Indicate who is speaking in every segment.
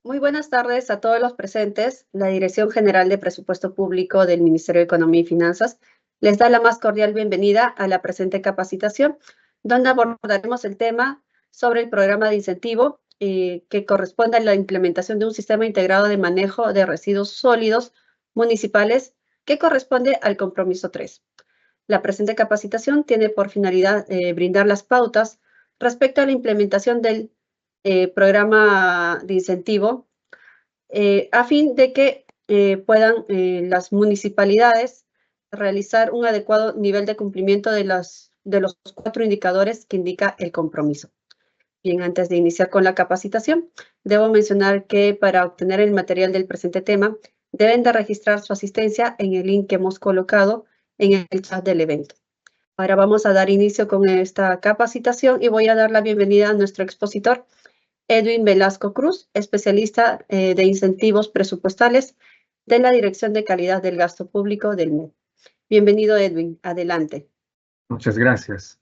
Speaker 1: Muy buenas tardes a todos los presentes. La Dirección General de Presupuesto Público del Ministerio de Economía y Finanzas les da la más cordial bienvenida a la presente capacitación, donde abordaremos el tema sobre el programa de incentivo que corresponde a la implementación de un sistema integrado de manejo de residuos sólidos municipales que corresponde al compromiso 3. La presente capacitación tiene por finalidad brindar las pautas respecto a la implementación del programa de incentivo a fin de que puedan las municipalidades realizar un adecuado nivel de cumplimiento de los 4 indicadores que indica el compromiso. Bien, antes de iniciar con la capacitación, debo mencionar que para obtener el material del presente tema, deben de registrar su asistencia en el link que hemos colocado en el chat del evento. Ahora vamos a dar inicio con esta capacitación y voy a dar la bienvenida a nuestro expositor, Edwin Velasco Cruz, especialista de incentivos presupuestales de la Dirección de Calidad del Gasto Público del MEP. Bienvenido, Edwin. Adelante.
Speaker 2: Muchas gracias.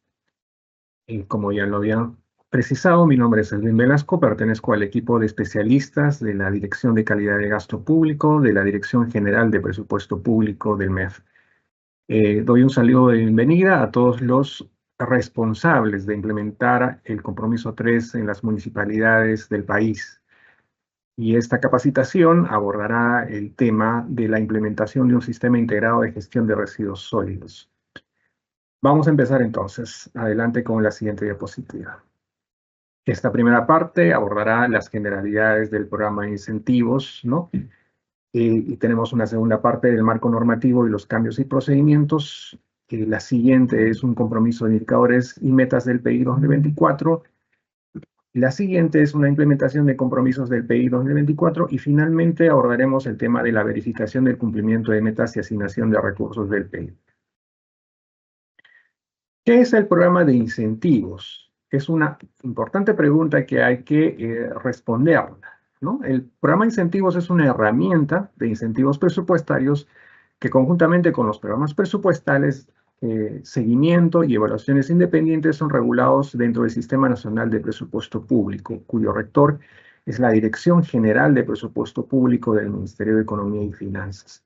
Speaker 2: Como ya lo habían precisado, mi nombre es Edwin Velasco, pertenezco al equipo de especialistas de la Dirección de Calidad de Gasto Público de la Dirección General de Presupuesto Público del MEF. Doy un saludo de bienvenida a todos los responsables de implementar el compromiso 3 en las municipalidades del país. Y esta capacitación abordará el tema de la implementación de un sistema integrado de gestión de residuos sólidos. Vamos a empezar entonces. Adelante con la siguiente diapositiva. Esta primera parte abordará las generalidades del programa de incentivos, ¿no? Y tenemos una segunda parte del marco normativo y los cambios y procedimientos. La siguiente es un compromiso de indicadores y metas del PI 2024. La siguiente es una implementación de compromisos del PI 2024. Y finalmente abordaremos el tema de la verificación del cumplimiento de metas y asignación de recursos del PI. ¿Qué es el programa de incentivos? Es una importante pregunta que hay que responderla, ¿no? El programa de incentivos es una herramienta de incentivos presupuestarios que conjuntamente con los programas presupuestales, seguimiento y evaluaciones independientes son regulados dentro del Sistema Nacional de Presupuesto Público, cuyo rector es la Dirección General de Presupuesto Público del Ministerio de Economía y Finanzas.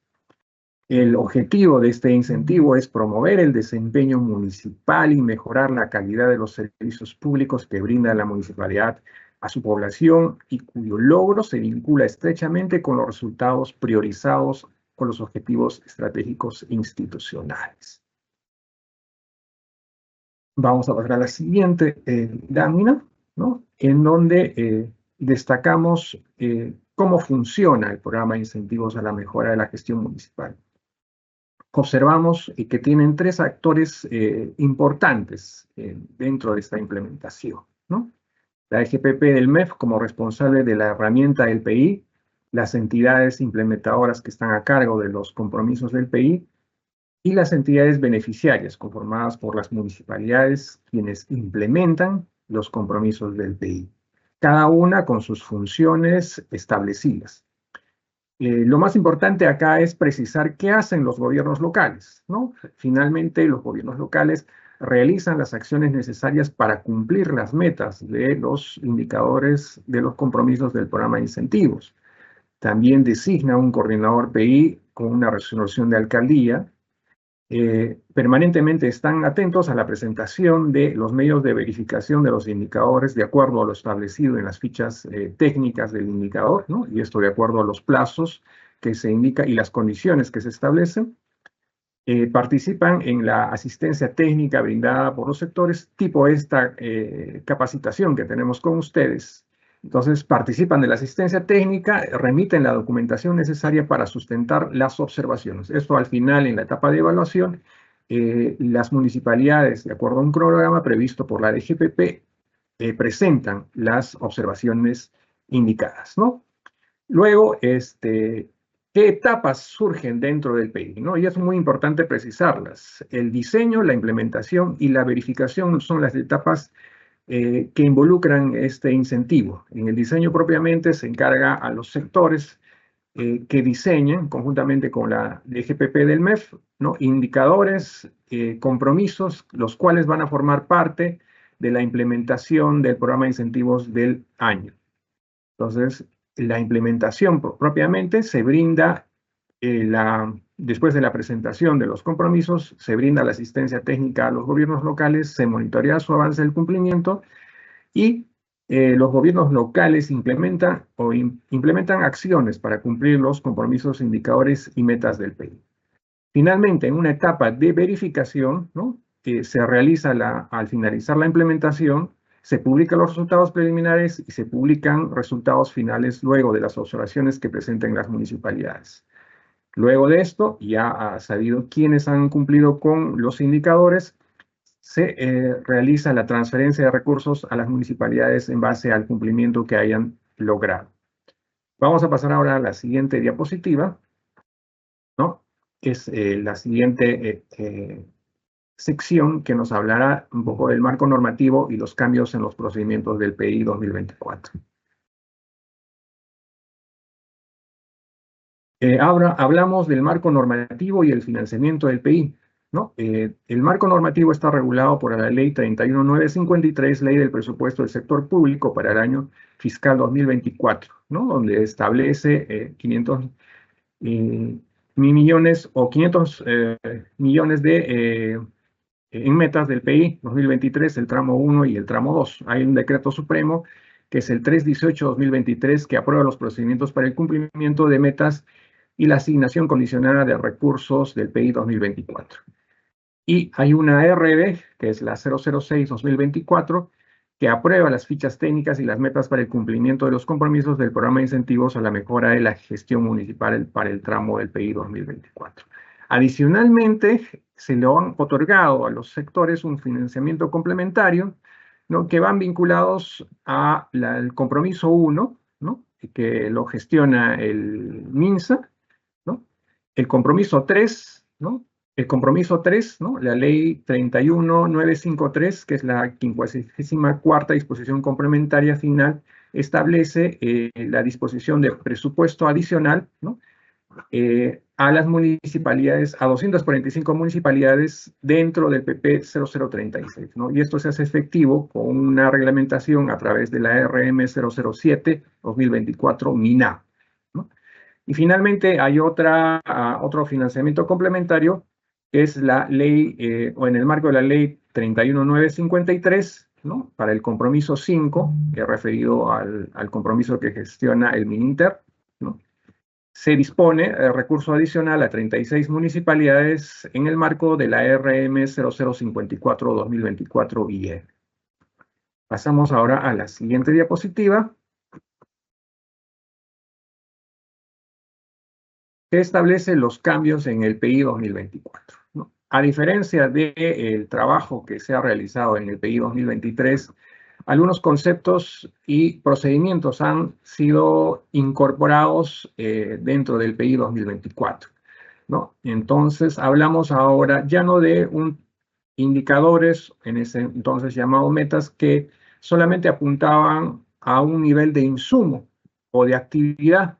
Speaker 2: El objetivo de este incentivo es promover el desempeño municipal y mejorar la calidad de los servicios públicos que brinda la municipalidad a su población y cuyo logro se vincula estrechamente con los resultados priorizados con los objetivos estratégicos institucionales. Vamos a pasar a la siguiente lámina, ¿no? En donde destacamos cómo funciona el programa de incentivos a la mejora de la gestión municipal. Observamos que tienen tres actores importantes dentro de esta implementación, ¿no? La EGPP del MEF como responsable de la herramienta del PI, las entidades implementadoras que están a cargo de los compromisos del PI y las entidades beneficiarias conformadas por las municipalidades quienes implementan los compromisos del PI, cada una con sus funciones establecidas. Lo más importante acá es precisar qué hacen los gobiernos locales, ¿no? Finalmente, los gobiernos locales realizan las acciones necesarias para cumplir las metas de los indicadores de los compromisos del programa de incentivos. También designa un coordinador PI con una resolución de alcaldía. Permanentemente están atentos a la presentación de los medios de verificación de los indicadores de acuerdo a lo establecido en las fichas técnicas del indicador, ¿no? Y esto de acuerdo a los plazos que se indica y las condiciones que se establecen. Participan en la asistencia técnica brindada por los sectores, tipo esta capacitación que tenemos con ustedes. Entonces, participan de la asistencia técnica, remiten la documentación necesaria para sustentar las observaciones. Esto al final, en la etapa de evaluación, las municipalidades, de acuerdo a un cronograma previsto por la DGPP, presentan las observaciones indicadas, ¿no? Luego, ¿qué etapas surgen dentro del PI, ¿no? Y es muy importante precisarlas. El diseño, la implementación y la verificación son las etapas que involucran este incentivo. En el diseño propiamente se encarga a los sectores que diseñen conjuntamente con la DGPP del MEF, ¿no? Indicadores, compromisos, los cuales van a formar parte de la implementación del programa de incentivos del año. Entonces, la implementación propiamente se brinda, después de la presentación de los compromisos, se brinda la asistencia técnica a los gobiernos locales, se monitorea su avance del cumplimiento y los gobiernos locales implementan acciones para cumplir los compromisos, indicadores y metas del PEI. Finalmente, en una etapa de verificación, ¿no?, que se realiza al finalizar la implementación, se publican los resultados preliminares y se publican resultados finales luego de las observaciones que presenten las municipalidades. Luego de esto, ya sabido quiénes han cumplido con los indicadores, se realiza la transferencia de recursos a las municipalidades en base al cumplimiento que hayan logrado. Vamos a pasar ahora a la siguiente diapositiva, ¿no? Es la siguiente sección que nos hablará un poco del marco normativo y los cambios en los procedimientos del PEI 2024. Ahora hablamos del marco normativo y el financiamiento del PEI, ¿no? El marco normativo está regulado por la Ley 31953, Ley del Presupuesto del Sector Público para el año fiscal 2024, ¿no?, donde establece 500 millones o 500 millones en metas del PEI 2023, el tramo 1 y el tramo 2. Hay un decreto supremo que es el 318-2023 que aprueba los procedimientos para el cumplimiento de metas y la asignación condicionada de recursos del PEI 2024. Y hay una RB, que es la 006-2024, que aprueba las fichas técnicas y las metas para el cumplimiento de los compromisos del programa de incentivos a la mejora de la gestión municipal para el tramo del PEI 2024. Adicionalmente, se le han otorgado a los sectores un financiamiento complementario, ¿no?, que van vinculados al compromiso 1, ¿no?, que lo gestiona el MINSA, ¿no?, el compromiso 3, ¿no?, el compromiso 3, ¿no?, la ley 31953, que es la 54ª disposición complementaria final, establece la disposición de presupuesto adicional, ¿no?, a las municipalidades, a 245 municipalidades dentro del PP 0036, ¿no? Y esto se hace efectivo con una reglamentación a través de la RM 007-2024 MINA, ¿no? Y finalmente hay otro financiamiento complementario, que es la ley, o en el marco de la ley 31953, ¿no?, para el compromiso 5, que es referido al compromiso que gestiona el MININTER, ¿no? Se dispone recurso adicional a 36 municipalidades en el marco de la RM 0054-2024-IE. Pasamos ahora a la siguiente diapositiva, que establece los cambios en el PEI 2024, ¿no? A diferencia del trabajo que se ha realizado en el PEI 2023, algunos conceptos y procedimientos han sido incorporados dentro del PEI 2024, ¿no? Entonces, hablamos ahora ya no de indicadores, en ese entonces llamados metas, que solamente apuntaban a un nivel de insumo o de actividad.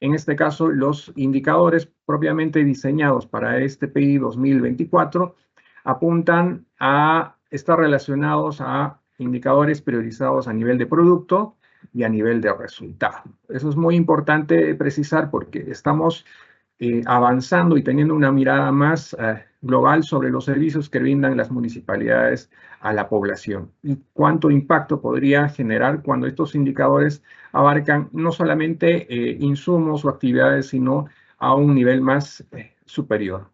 Speaker 2: En este caso, los indicadores propiamente diseñados para este PEI 2024 apuntan a estar relacionados a indicadores priorizados a nivel de producto y a nivel de resultado. Eso es muy importante precisar porque estamos avanzando y teniendo una mirada más global sobre los servicios que brindan las municipalidades a la población y cuánto impacto podría generar cuando estos indicadores abarcan no solamente insumos o actividades, sino a un nivel más superior.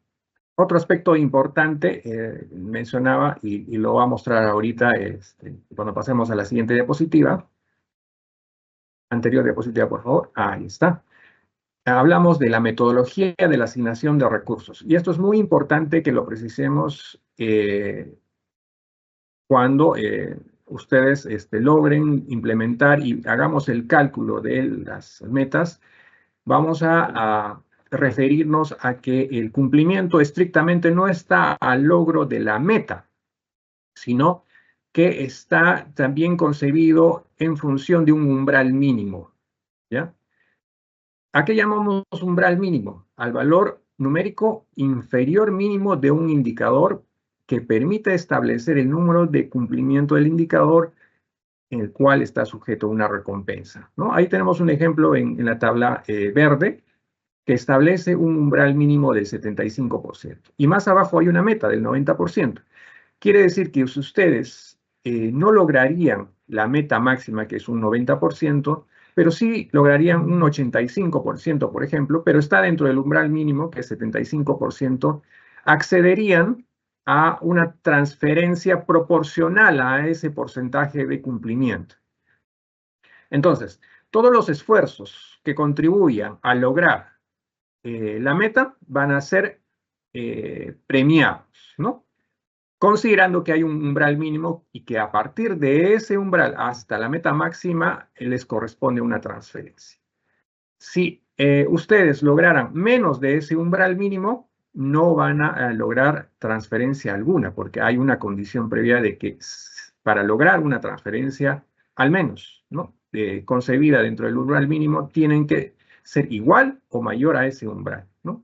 Speaker 2: Otro aspecto importante mencionaba, y lo voy a mostrar ahorita cuando pasemos a la siguiente diapositiva. Anterior diapositiva, por favor. Ahí está. Hablamos de la metodología de la asignación de recursos. Y esto es muy importante que lo precisemos cuando ustedes logren implementar y hagamos el cálculo de las metas. Vamos a referirnos a que el cumplimiento estrictamente no está al logro de la meta, sino que está también concebido en función de un umbral mínimo, ¿ya? ¿A qué llamamos umbral mínimo? Al valor numérico inferior mínimo de un indicador que permite establecer el número de cumplimiento del indicador en el cual está sujeto a una recompensa, ¿no? Ahí tenemos un ejemplo en la tabla verde, que establece un umbral mínimo del 75%. Y más abajo hay una meta del 90%. Quiere decir que si ustedes no lograrían la meta máxima, que es un 90%, pero sí lograrían un 85%, por ejemplo, pero está dentro del umbral mínimo, que es 75%, accederían a una transferencia proporcional a ese porcentaje de cumplimiento. Entonces, todos los esfuerzos que contribuyan a lograr la meta van a ser premiados, ¿no? Considerando que hay un umbral mínimo y que a partir de ese umbral hasta la meta máxima les corresponde una transferencia. Si ustedes lograran menos de ese umbral mínimo, no van a lograr transferencia alguna, porque hay una condición previa de que para lograr una transferencia, al menos, ¿no? Concebida dentro del umbral mínimo, tienen que ser igual o mayor a ese umbral, ¿no?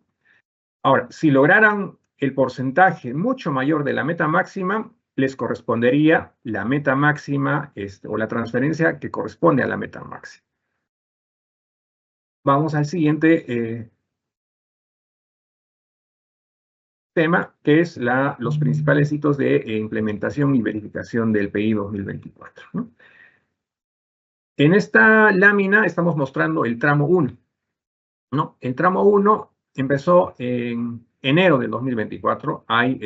Speaker 2: Ahora, si lograran el porcentaje mucho mayor de la meta máxima, les correspondería la meta máxima o la transferencia que corresponde a la meta máxima. Vamos al siguiente tema, que es los principales hitos de implementación y verificación del PI 2024, ¿no? En esta lámina estamos mostrando el tramo 1, ¿no? El tramo 1 empezó en enero del 2024. Hay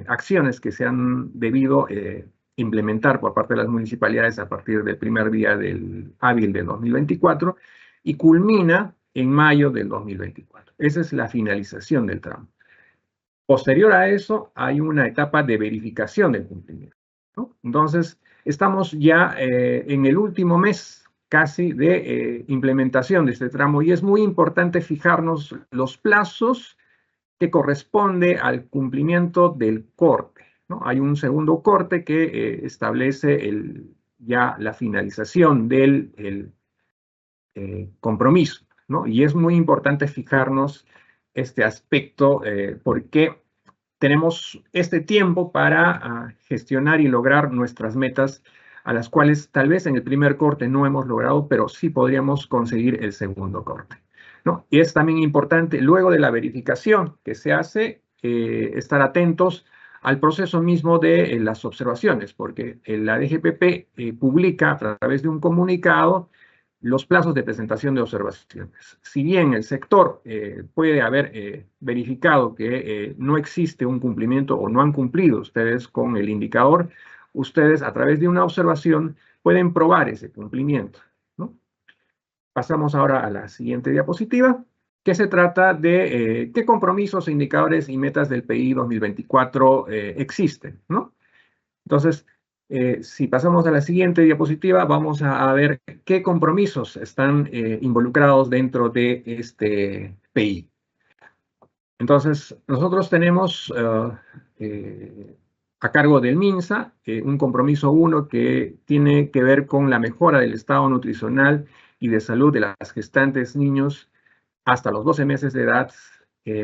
Speaker 2: acciones que se han debido implementar por parte de las municipalidades a partir del primer día del hábil del 2024 y culmina en mayo del 2024. Esa es la finalización del tramo. Posterior a eso, hay una etapa de verificación del cumplimiento, ¿no? Entonces, estamos ya en el último mes casi de implementación de este tramo y es muy importante fijarnos los plazos que corresponde al cumplimiento del corte, ¿no? Hay un segundo corte que establece ya la finalización del compromiso, ¿no? Y es muy importante fijarnos este aspecto porque tenemos este tiempo para gestionar y lograr nuestras metas, a las cuales tal vez en el primer corte no hemos logrado, pero sí podríamos conseguir el segundo corte, ¿no? Y es también importante, luego de la verificación que se hace, estar atentos al proceso mismo de las observaciones, porque la DGPP publica a través de un comunicado los plazos de presentación de observaciones. Si bien el sector puede haber verificado que no existe un cumplimiento o no han cumplido ustedes con el indicador, ustedes a través de una observación pueden probar ese cumplimiento, ¿no? Pasamos ahora a la siguiente diapositiva, que se trata de qué compromisos, indicadores y metas del PI 2024 existen, ¿no? Entonces, si pasamos a la siguiente diapositiva, vamos a ver qué compromisos están involucrados dentro de este PI. Entonces, nosotros tenemos a cargo del MINSA un compromiso 1 que tiene que ver con la mejora del estado nutricional y de salud de las gestantes, niños hasta los 12 meses de edad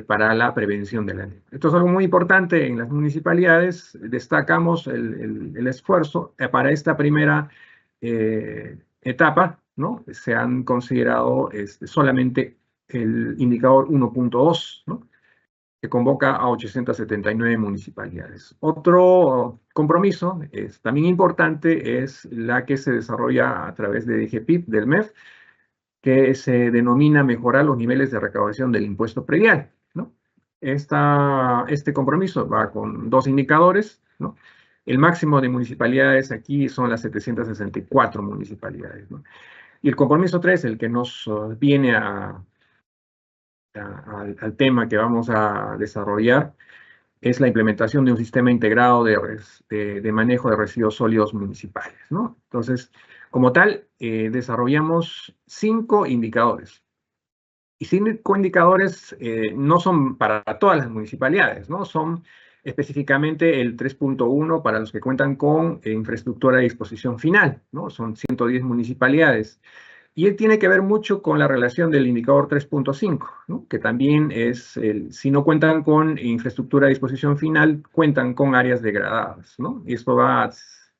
Speaker 2: para la prevención de la anemia. Esto es algo muy importante en las municipalidades. Destacamos el esfuerzo para esta primera etapa, ¿no? Se han considerado solamente el indicador 1.2, ¿no? Que convoca a 879 municipalidades. Otro compromiso también importante es la que se desarrolla a través de DGPIP, del MEF, que se denomina mejorar los niveles de recaudación del impuesto predial, ¿no? Este compromiso va con dos indicadores, ¿no? El máximo de municipalidades aquí son las 764 municipalidades, ¿no? Y el compromiso 3, el que nos viene al tema que vamos a desarrollar, es la implementación de un sistema integrado de manejo de residuos sólidos municipales, ¿no? Entonces, como tal, desarrollamos 5 indicadores. Y 5 indicadores no son para todas las municipalidades, ¿no? Son específicamente el 3.1 para los que cuentan con infraestructura de disposición final, ¿no? Son 110 municipalidades. Y él tiene que ver mucho con la relación del indicador 3.5, ¿no? Que también es, si no cuentan con infraestructura de disposición final, cuentan con áreas degradadas, ¿no? Y esto va a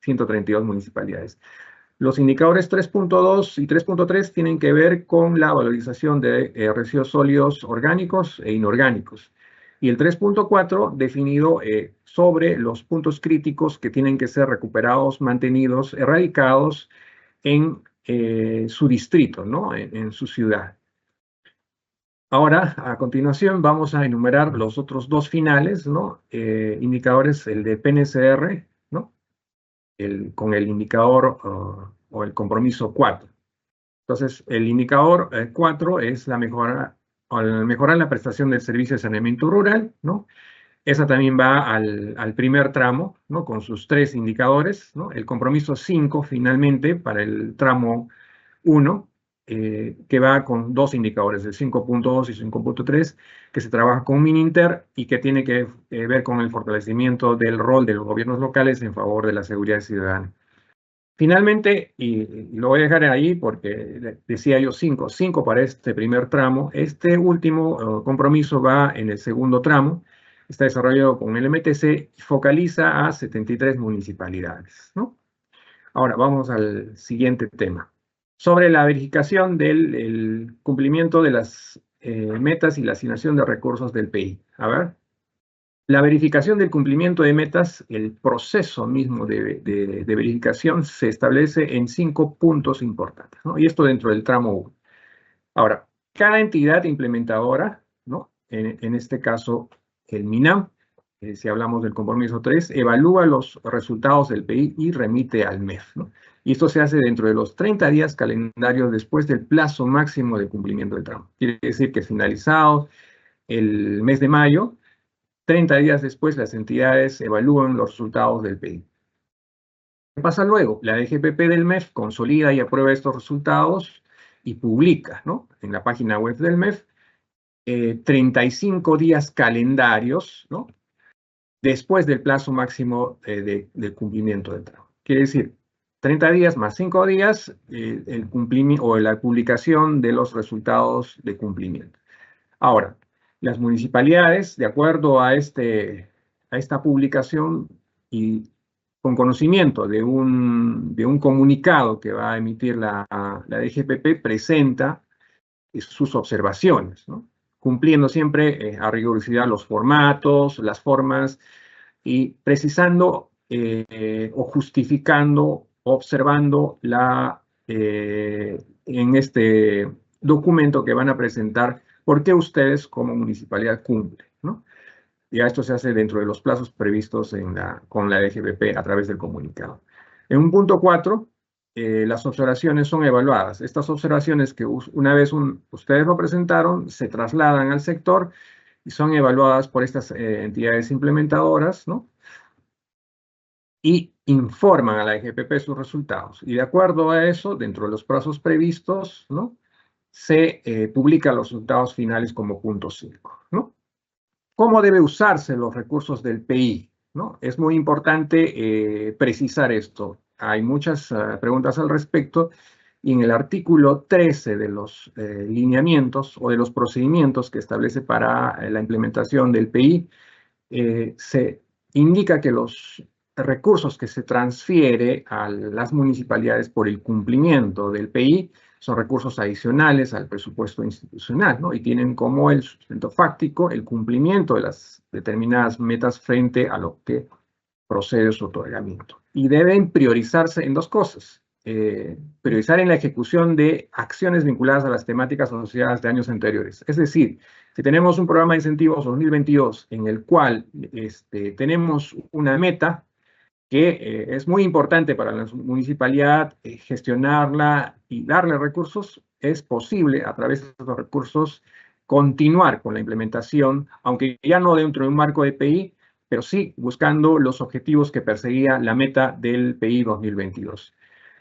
Speaker 2: 132 municipalidades. Los indicadores 3.2 y 3.3 tienen que ver con la valorización de residuos sólidos orgánicos e inorgánicos. Y el 3.4 definido sobre los puntos críticos que tienen que ser recuperados, mantenidos, erradicados en su distrito, ¿no? En su ciudad. Ahora, a continuación, vamos a enumerar los otros dos finales, ¿no? Indicadores, el de PNCR, ¿no? Con el indicador o el compromiso 4. Entonces, el indicador 4 es la mejora, al mejorar la prestación del servicio de saneamiento rural, ¿no? Esa también va al primer tramo, ¿no? Con sus 3 indicadores, ¿no? El compromiso 5, finalmente, para el tramo 1, que va con 2 indicadores, el 5.2 y 5.3, que se trabaja con Mininter y que tiene que ver con el fortalecimiento del rol de los gobiernos locales en favor de la seguridad ciudadana. Finalmente, y lo voy a dejar ahí porque decía yo 5 para este primer tramo. Este último compromiso va en el segundo tramo, está desarrollado con el MTC y focaliza a 73 municipalidades, ¿no? Ahora, vamos al siguiente tema. Sobre la verificación del cumplimiento de las metas y la asignación de recursos del PI. A ver. La verificación del cumplimiento de metas, el proceso mismo de verificación se establece en 5 puntos importantes, ¿no? Y esto dentro del tramo 1. Ahora, cada entidad implementadora, ¿no? En este caso, el MINAM, si hablamos del compromiso 3, evalúa los resultados del PI y remite al MEF, ¿no? Y esto se hace dentro de los 30 días calendarios después del plazo máximo de cumplimiento del tramo. Quiere decir que finalizado el mes de mayo, 30 días después, las entidades evalúan los resultados del PI. ¿Qué pasa luego? La DGPP del MEF consolida y aprueba estos resultados y publica, ¿no? En la página web del MEF 35 días calendarios, ¿no? Después del plazo máximo de cumplimiento del tramo. Quiere decir, 30 días más 5 días, el cumplimiento o la publicación de los resultados de cumplimiento. Ahora, las municipalidades, de acuerdo a esta publicación y con conocimiento de un comunicado que va a emitir la DGPP, presenta sus observaciones, ¿no? Cumpliendo siempre a rigurosidad los formatos, las formas y precisando o justificando, observando en este documento que van a presentar por qué ustedes como municipalidad cumplen, ¿no? Ya esto se hace dentro de los plazos previstos con la DGPP a través del comunicado. En un punto 4, las observaciones son evaluadas. Estas observaciones que una vez ustedes lo presentaron, se trasladan al sector y son evaluadas por estas entidades implementadoras, ¿no? Y informan a la DGPP sus resultados. Y de acuerdo a eso, dentro de los plazos previstos, ¿no? Se publican los resultados finales como punto 5, ¿no? ¿Cómo debe usarse los recursos del PI? ¿No? Es muy importante precisar esto. Hay muchas preguntas al respecto y en el artículo 13 de los lineamientos o de los procedimientos que establece para la implementación del PI, se indica que los recursos que se transfiere a las municipalidades por el cumplimiento del PI son recursos adicionales al presupuesto institucional, ¿no? Y tienen como el sustento fáctico el cumplimiento de las determinadas metas frente a lo que procede su otorgamiento. Y deben priorizarse en 2 cosas. Priorizar en la ejecución de acciones vinculadas a las temáticas asociadas de años anteriores. Es decir, si tenemos un programa de incentivos 2022 en el cual tenemos una meta que es muy importante para la municipalidad gestionarla y darle recursos, es posible a través de estos recursos continuar con la implementación, aunque ya no dentro de un marco de PI, pero sí buscando los objetivos que perseguía la meta del PI 2022.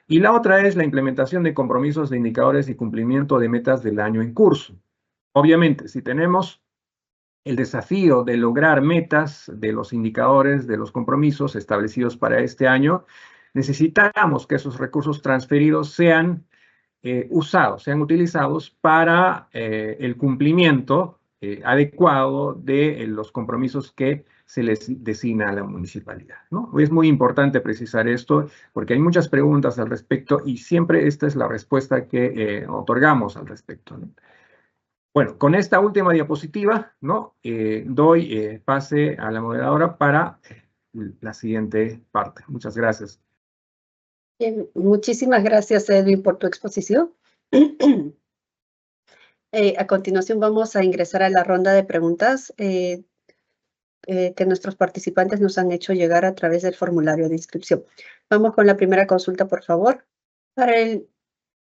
Speaker 2: Y la otra es la implementación de compromisos de indicadores y cumplimiento de metas del año en curso. Obviamente, si tenemos el desafío de lograr metas de los indicadores, de los compromisos establecidos para este año, necesitamos que esos recursos transferidos sean usados, sean utilizados para el cumplimiento adecuado de los compromisos que se les designa a la municipalidad, ¿no? Es muy importante precisar esto porque hay muchas preguntas al respecto y siempre esta es la respuesta que otorgamos al respecto, ¿no? Bueno, con esta última diapositiva, ¿no? Doy pase a la moderadora para la siguiente parte. Muchas gracias.
Speaker 1: Bien, muchísimas gracias, Edwin, por tu exposición. A continuación vamos a ingresar a la ronda de preguntas que nuestros participantes nos han hecho llegar a través del formulario de inscripción. Vamos con la primera consulta, por favor. Para el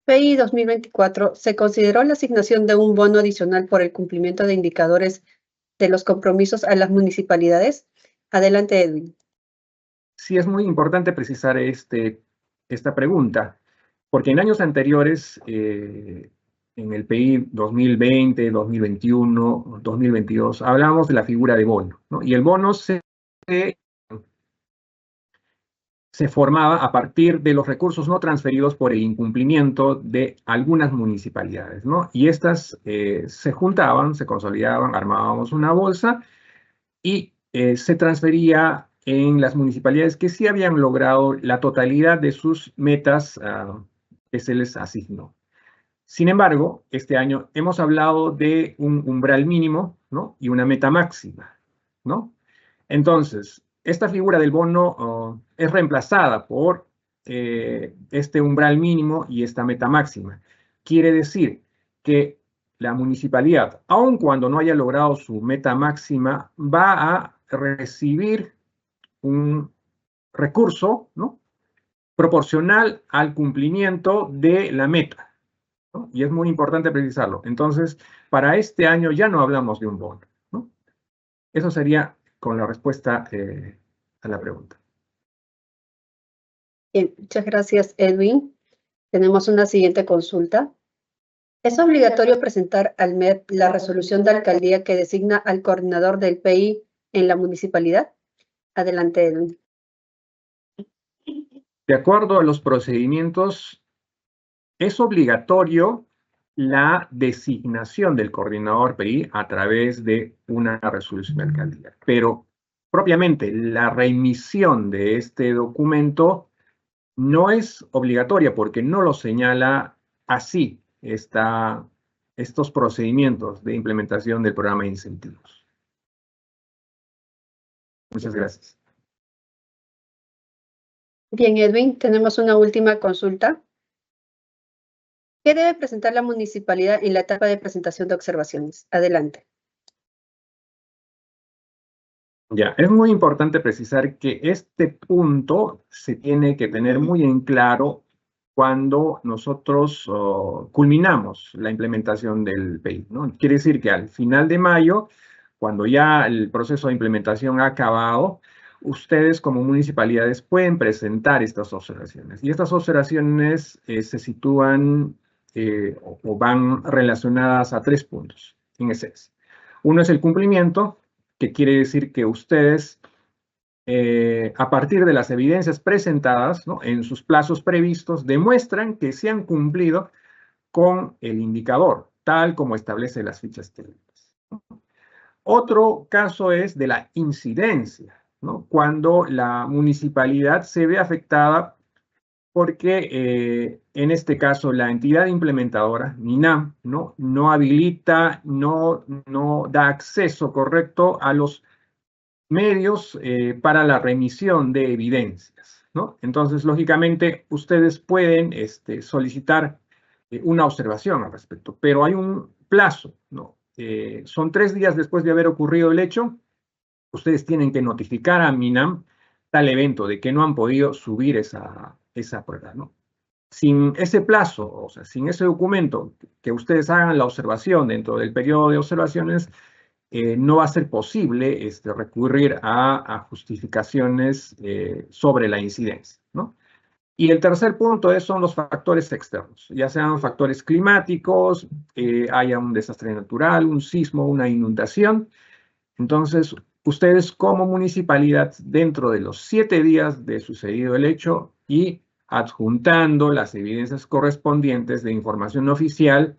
Speaker 1: PI 2024, ¿se consideró la asignación de un bono adicional por el cumplimiento de indicadores de los compromisos a las municipalidades? Adelante, Edwin.
Speaker 2: Sí, es muy importante precisar esta pregunta, porque en años anteriores, en el PI 2020, 2021, 2022, hablábamos de la figura de bono, ¿no? Y el bono se formaba a partir de los recursos no transferidos por el incumplimiento de algunas municipalidades, ¿no? Y estas se juntaban, se consolidaban, armábamos una bolsa y se transfería en las municipalidades que sí habían logrado la totalidad de sus metas que se les asignó. Sin embargo, este año hemos hablado de un umbral mínimo, ¿no? Y una meta máxima, ¿no? Entonces, esta figura del bono es reemplazada por este umbral mínimo y esta meta máxima. Quiere decir que la municipalidad, aun cuando no haya logrado su meta máxima, va a recibir un recurso, ¿no? Proporcional al cumplimiento de la meta, ¿no? Y es muy importante precisarlo. Entonces, para este año ya no hablamos de un bono, ¿no? Eso sería con la respuesta a la pregunta.
Speaker 1: Bien, muchas gracias, Edwin. Tenemos una siguiente consulta. ¿Es obligatorio presentar al MEP la resolución de alcaldía que designa al coordinador del PI en la municipalidad? Adelante, Edwin.
Speaker 2: De acuerdo a los procedimientos, es obligatorio la designación del coordinador PI a través de una resolución de alcaldía. Pero propiamente la remisión de este documento no es obligatoria porque no lo señala así estos procedimientos de implementación del programa de incentivos. Muchas gracias.
Speaker 1: Bien, Edwin, tenemos una última consulta. ¿Qué debe presentar la municipalidad en la etapa de presentación de observaciones? Adelante.
Speaker 2: Ya, es muy importante precisar que este punto se tiene que tener muy en claro cuando nosotros culminamos la implementación del PI, ¿no? Quiere decir que al final de mayo, cuando ya el proceso de implementación ha acabado, ustedes como municipalidades pueden presentar estas observaciones. Y estas observaciones se sitúan o van relacionadas a 3 puntos, en esencia. Uno es el cumplimiento, que quiere decir que ustedes, a partir de las evidencias presentadas, ¿no? En sus plazos previstos, demuestran que se han cumplido con el indicador, tal como establece las fichas técnicas. Otro caso es de la incidencia, ¿no? Cuando la municipalidad se ve afectada porque en este caso la entidad implementadora, MINAM, no habilita, no da acceso correcto a los medios para la remisión de evidencias, ¿no? Entonces, lógicamente, ustedes pueden solicitar una observación al respecto, pero hay un plazo, ¿no? Son 3 días después de haber ocurrido el hecho, ustedes tienen que notificar a MINAM tal evento de que no han podido subir esa prueba, ¿no? Sin ese plazo, o sea, sin ese documento, que ustedes hagan la observación dentro del periodo de observaciones, no va a ser posible recurrir a justificaciones sobre la incidencia, ¿no? Y el tercer punto son los factores externos, ya sean factores climáticos, haya un desastre natural, un sismo, una inundación. Entonces, ustedes como municipalidad, dentro de los 7 días de sucedido el hecho y adjuntando las evidencias correspondientes de información oficial,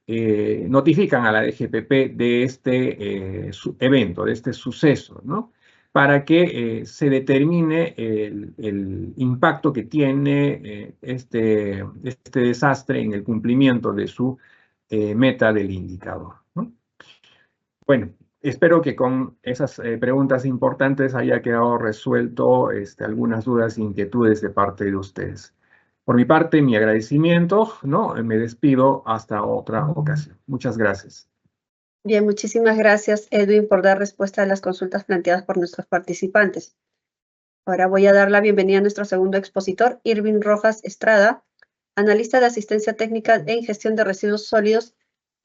Speaker 2: notifican a la DGPP de este evento, de este suceso, ¿no? para que se determine el impacto que tiene este desastre en el cumplimiento de su meta del indicador, ¿no? Bueno, espero que con esas preguntas importantes haya quedado resuelto algunas dudas e inquietudes de parte de ustedes. Por mi parte, mi agradecimiento, ¿no? Me despido hasta otra ocasión. Muchas gracias.
Speaker 1: Bien, muchísimas gracias, Edwin, por dar respuesta a las consultas planteadas por nuestros participantes. Ahora voy a dar la bienvenida a nuestro segundo expositor, Irving Rojas Estrada, analista de asistencia técnica en gestión de residuos sólidos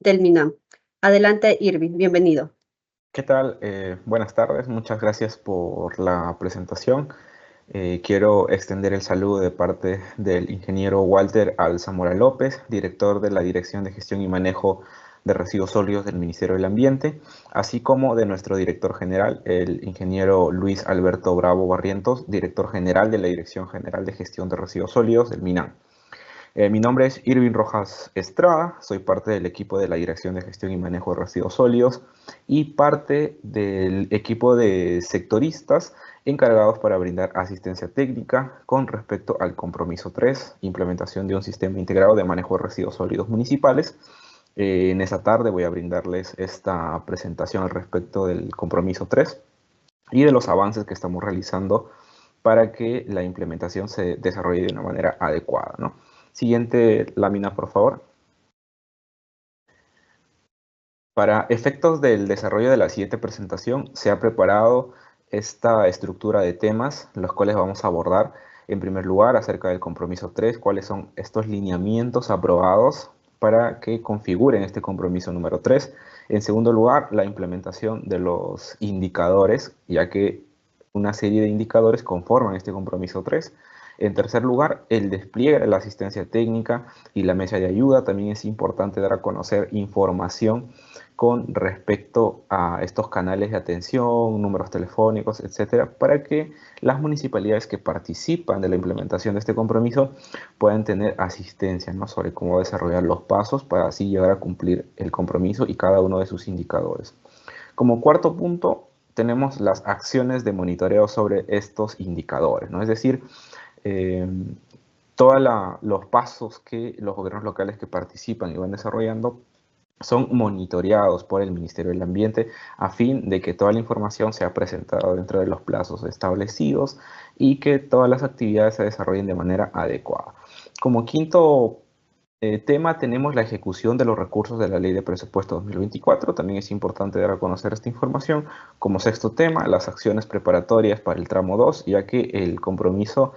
Speaker 1: del MINAM. Adelante, Irving, bienvenido.
Speaker 3: ¿Qué tal? Buenas tardes, muchas gracias por la presentación. Quiero extender el saludo de parte del ingeniero Walter Alzamora López, director de la Dirección de Gestión y Manejo de Residuos Sólidos del Ministerio del Ambiente, así como de nuestro director general, el ingeniero Luis Alberto Bravo Barrientos, director general de la Dirección General de Gestión de Residuos Sólidos del MINAM. Mi nombre es Irving Rojas Estrada, soy parte del equipo de la Dirección de Gestión y Manejo de Residuos Sólidos y parte del equipo de sectoristas encargados para brindar asistencia técnica con respecto al compromiso 3, implementación de un sistema integrado de manejo de residuos sólidos municipales. En esta tarde voy a brindarles esta presentación al respecto del compromiso 3 y de los avances que estamos realizando para que la implementación se desarrolle de una manera adecuada, ¿no? Siguiente lámina, por favor. Para efectos del desarrollo de la siguiente presentación, se ha preparado esta estructura de temas, los cuales vamos a abordar. En primer lugar, acerca del compromiso 3, cuáles son estos lineamientos aprobados para que configuren este compromiso número 3. En segundo lugar, la implementación de los indicadores, ya que una serie de indicadores conforman este compromiso 3. En tercer lugar, el despliegue de la asistencia técnica y la mesa de ayuda. También es importante dar a conocer información con respecto a estos canales de atención, números telefónicos, etcétera, para que las municipalidades que participan de la implementación de este compromiso puedan tener asistencia, ¿no?, sobre cómo desarrollar los pasos para así llegar a cumplir el compromiso y cada uno de sus indicadores. Como cuarto punto, tenemos las acciones de monitoreo sobre estos indicadores, ¿no? Es decir, todos los pasos que los gobiernos locales que participan y van desarrollando son monitoreados por el Ministerio del Ambiente a fin de que toda la información sea presentada dentro de los plazos establecidos y que todas las actividades se desarrollen de manera adecuada. Como quinto tema tenemos la ejecución de los recursos de la Ley de Presupuesto 2024. También es importante dar a conocer esta información. Como sexto tema, las acciones preparatorias para el tramo 2, ya que el compromiso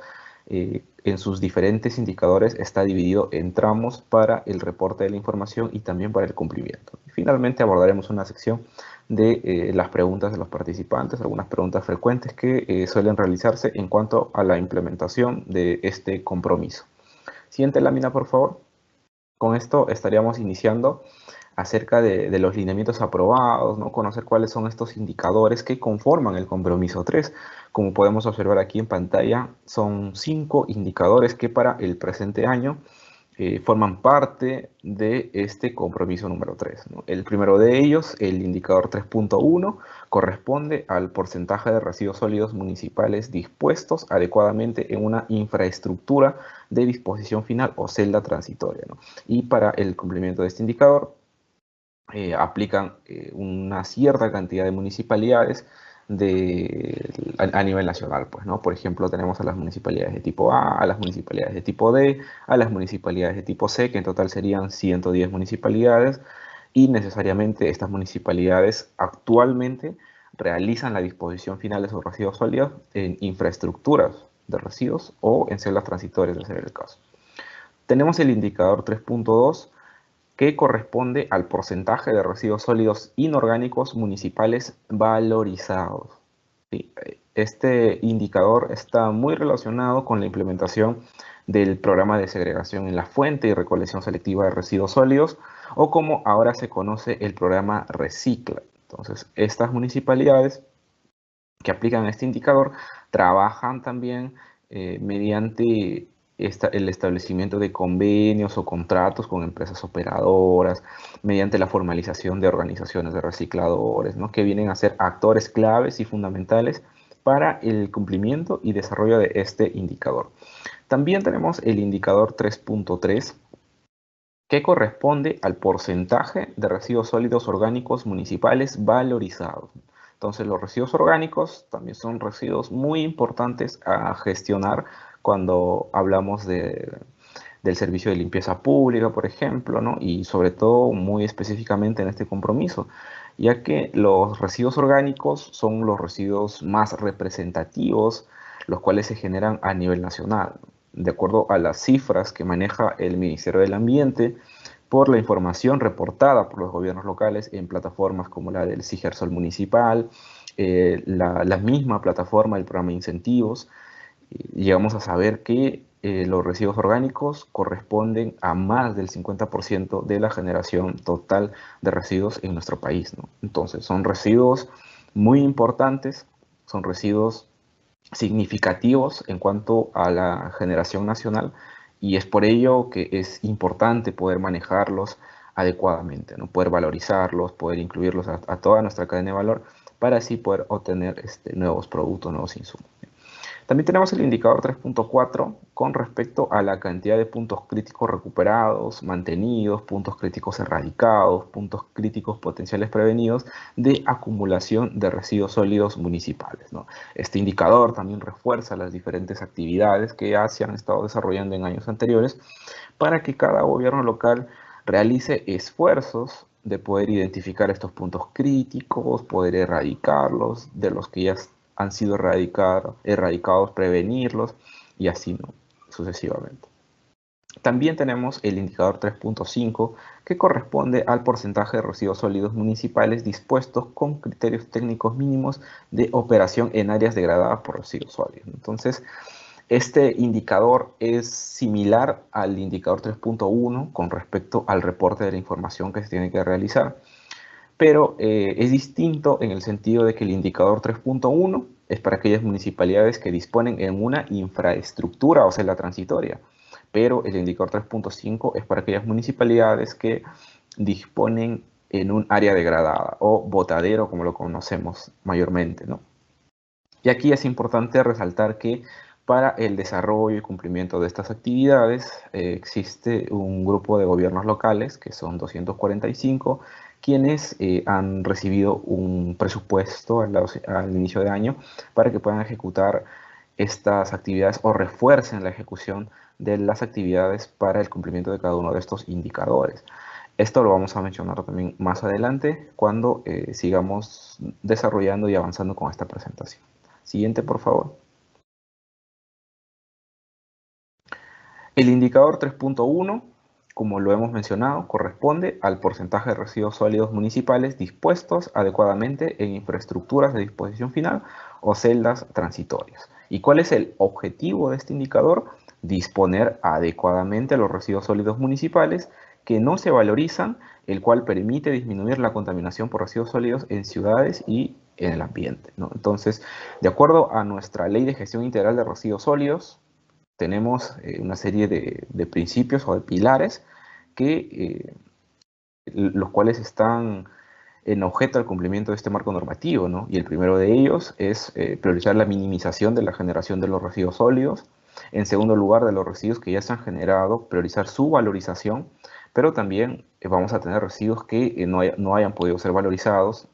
Speaker 3: en sus diferentes indicadores está dividido en tramos para el reporte de la información y también para el cumplimiento. Y finalmente abordaremos una sección de las preguntas de los participantes, algunas preguntas frecuentes que suelen realizarse en cuanto a la implementación de este compromiso. Siguiente lámina, por favor. Con esto estaríamos iniciando acerca de los lineamientos aprobados, ¿no? Conocer cuáles son estos indicadores que conforman el compromiso 3. Como podemos observar aquí en pantalla, son 5 indicadores que para el presente año forman parte de este compromiso número 3, ¿no? El primero de ellos, el indicador 3.1, corresponde al porcentaje de residuos sólidos municipales dispuestos adecuadamente en una infraestructura de disposición final o celda transitoria, ¿no? Y para el cumplimiento de este indicador, aplican una cierta cantidad de municipalidades a nivel nacional, pues, ¿no? Por ejemplo, tenemos a las municipalidades de tipo A, a las municipalidades de tipo D, a las municipalidades de tipo C, que en total serían 110 municipalidades, y necesariamente estas municipalidades actualmente realizan la disposición final de sus residuos sólidos en infraestructuras de residuos o en celdas transitorias, de ser el caso. Tenemos el indicador 3.2, que corresponde al porcentaje de residuos sólidos inorgánicos municipales valorizados. Sí, este indicador está muy relacionado con la implementación del programa de segregación en la fuente y recolección selectiva de residuos sólidos, o como ahora se conoce, el programa Recicla. Entonces, estas municipalidades que aplican este indicador trabajan también mediante el establecimiento de convenios o contratos con empresas operadoras, mediante la formalización de organizaciones de recicladores, ¿no?, que vienen a ser actores claves y fundamentales para el cumplimiento y desarrollo de este indicador. También tenemos el indicador 3.3, que corresponde al porcentaje de residuos sólidos orgánicos municipales valorizados. Entonces, los residuos orgánicos también son residuos muy importantes a gestionar cuando hablamos del servicio de limpieza pública, por ejemplo, ¿no? Y sobre todo muy específicamente en este compromiso, ya que los residuos orgánicos son los residuos más representativos, los cuales se generan a nivel nacional. De acuerdo a las cifras que maneja el Ministerio del Ambiente, por la información reportada por los gobiernos locales en plataformas como la del CIGERSOL municipal, la misma plataforma del programa de incentivos, llegamos a saber que los residuos orgánicos corresponden a más del 50% de la generación total de residuos en nuestro país, ¿no? Entonces, son residuos muy importantes, son residuos significativos en cuanto a la generación nacional, y es por ello que es importante poder manejarlos adecuadamente, ¿no? Poder valorizarlos, poder incluirlos a toda nuestra cadena de valor para así poder obtener nuevos productos, nuevos insumos. También tenemos el indicador 3.4 con respecto a la cantidad de puntos críticos recuperados, mantenidos, puntos críticos erradicados, puntos críticos potenciales prevenidos de acumulación de residuos sólidos municipales, ¿no? Este indicador también refuerza las diferentes actividades que ya se han estado desarrollando en años anteriores para que cada gobierno local realice esfuerzos de poder identificar estos puntos críticos, poder erradicarlos, de los que ya han sido erradicados, prevenirlos, y así, ¿no? Sucesivamente. También tenemos el indicador 3.5, que corresponde al porcentaje de residuos sólidos municipales dispuestos con criterios técnicos mínimos de operación en áreas degradadas por residuos sólidos. Entonces, este indicador es similar al indicador 3.1 con respecto al reporte de la información que se tiene que realizar, pero es distinto en el sentido de que el indicador 3.1 es para aquellas municipalidades que disponen en una infraestructura, o sea, la transitoria, pero el indicador 3.5 es para aquellas municipalidades que disponen en un área degradada o botadero, como lo conocemos mayormente, ¿no? Y aquí es importante resaltar que para el desarrollo y cumplimiento de estas actividades existe un grupo de gobiernos locales, que son 245, quienes han recibido un presupuesto al inicio de año para que puedan ejecutar estas actividades o refuercen la ejecución de las actividades para el cumplimiento de cada uno de estos indicadores. Esto lo vamos a mencionar también más adelante cuando sigamos desarrollando y avanzando con esta presentación. Siguiente, por favor. El indicador 3.1, como lo hemos mencionado, corresponde al porcentaje de residuos sólidos municipales dispuestos adecuadamente en infraestructuras de disposición final o celdas transitorias. ¿Y cuál es el objetivo de este indicador? Disponer adecuadamente los residuos sólidos municipales que no se valorizan, el cual permite disminuir la contaminación por residuos sólidos en ciudades y en el ambiente, ¿no? Entonces, de acuerdo a nuestra Ley de Gestión Integral de Residuos Sólidos, tenemos una serie de principios o de pilares que los cuales están en objeto al cumplimiento de este marco normativo, ¿no? Y el primero de ellos es priorizar la minimización de la generación de los residuos sólidos. En segundo lugar, de los residuos que ya se han generado, priorizar su valorización, pero también vamos a tener residuos que no hayan podido ser valorizados,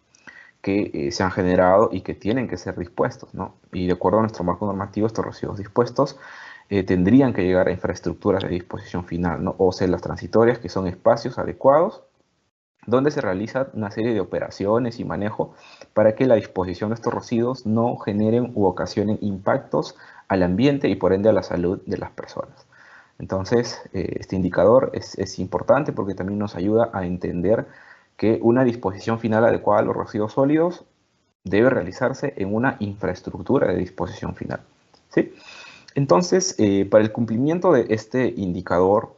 Speaker 3: que se han generado y que tienen que ser dispuestos, ¿no? Y de acuerdo a nuestro marco normativo, estos residuos dispuestos tendrían que llegar a infraestructuras de disposición final, ¿no? O celdas transitorias, que son espacios adecuados donde se realiza una serie de operaciones y manejo para que la disposición de estos residuos no generen u ocasionen impactos al ambiente y por ende a la salud de las personas. Entonces, este indicador es importante porque también nos ayuda a entender que una disposición final adecuada a los residuos sólidos debe realizarse en una infraestructura de disposición final, ¿sí? Entonces, para el cumplimiento de este indicador,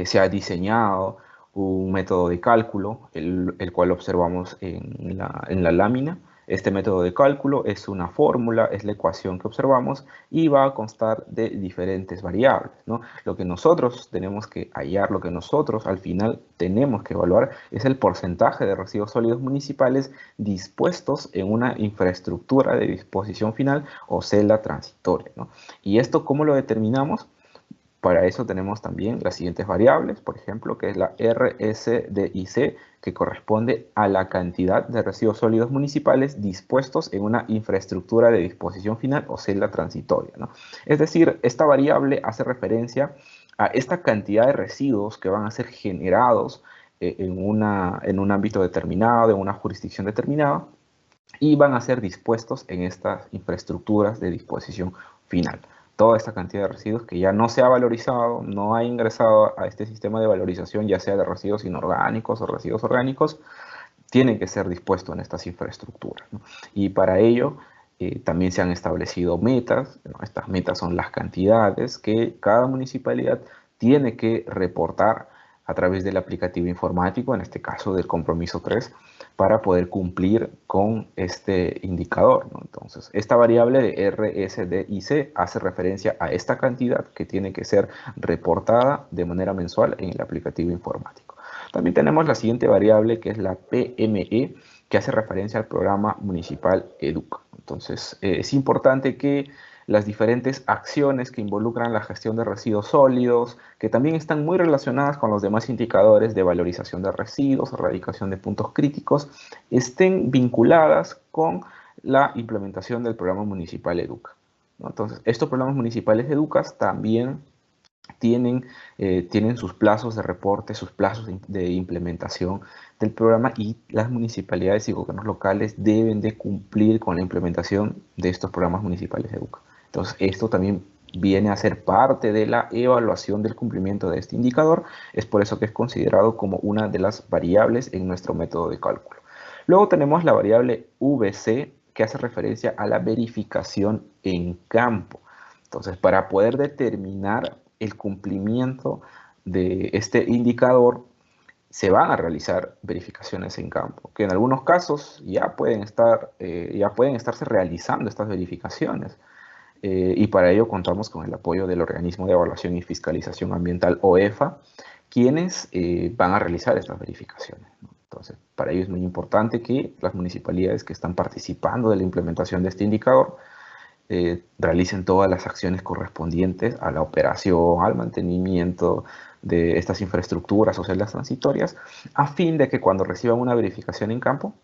Speaker 3: se ha diseñado un método de cálculo, el cual observamos en la lámina, Este método de cálculo es una fórmula, es la ecuación que observamos y va a constar de diferentes variables, ¿no? Lo que nosotros tenemos que hallar, lo que nosotros al final tenemos que evaluar es el porcentaje de residuos sólidos municipales dispuestos en una infraestructura de disposición final o celda transitoria, ¿no? ¿Y esto cómo lo determinamos? Para eso tenemos también las siguientes variables, por ejemplo, que es la RSDIC, que corresponde a la cantidad de residuos sólidos municipales dispuestos en una infraestructura de disposición final o celda transitoria, ¿no? Es decir, esta variable hace referencia a esta cantidad de residuos que van a ser generados en un ámbito determinado, en una jurisdicción determinada, y van a ser dispuestos en estas infraestructuras de disposición final. Toda esta cantidad de residuos que ya no se ha valorizado, no ha ingresado a este sistema de valorización, ya sea de residuos inorgánicos o residuos orgánicos, tienen que ser dispuestos en estas infraestructuras, ¿no? Y para ello también se han establecido metas, ¿no? Estas metas son las cantidades que cada municipalidad tiene que reportar a través del aplicativo informático, en este caso del compromiso 3, para poder cumplir con este indicador, ¿no? Entonces, esta variable de RSDIC hace referencia a esta cantidad que tiene que ser reportada de manera mensual en el aplicativo informático. También tenemos la siguiente variable, que es la PME, que hace referencia al programa municipal EDUCA. Entonces, es importante que las diferentes acciones que involucran la gestión de residuos sólidos, que también están muy relacionadas con los demás indicadores de valorización de residuos, erradicación de puntos críticos, estén vinculadas con la implementación del programa municipal EDUCA, ¿no? Entonces, estos programas municipales EDUCA también tienen sus plazos de reporte, sus plazos de implementación del programa, y las municipalidades y gobiernos locales deben de cumplir con la implementación de estos programas municipales EDUCA. Entonces, esto también viene a ser parte de la evaluación del cumplimiento de este indicador. Es por eso que es considerado como una de las variables en nuestro método de cálculo. Luego tenemos la variable VC, que hace referencia a la verificación en campo. Entonces, para poder determinar el cumplimiento de este indicador, se van a realizar verificaciones en campo, que en algunos casos ya pueden estarse realizando estas verificaciones. Y para ello contamos con el apoyo del Organismo de Evaluación y Fiscalización Ambiental, OEFA, quienes van a realizar estas verificaciones, ¿no? Entonces, para ello es muy importante que las municipalidades que están participando de la implementación de este indicador realicen todas las acciones correspondientes a la operación, al mantenimiento de estas infraestructuras o celdas transitorias, a fin de que cuando reciban una verificación en campo,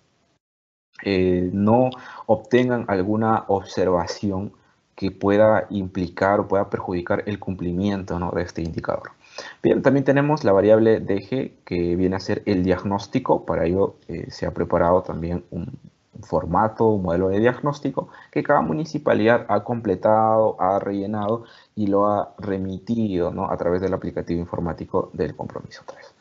Speaker 3: no obtengan alguna observación que pueda implicar o pueda perjudicar el cumplimiento, ¿no?, de este indicador. Bien, también tenemos la variable DG, que viene a ser el diagnóstico. Para ello se ha preparado también un formato, un modelo de diagnóstico que cada municipalidad ha completado, ha rellenado y lo ha remitido, ¿no?, a través del aplicativo informático del compromiso 3.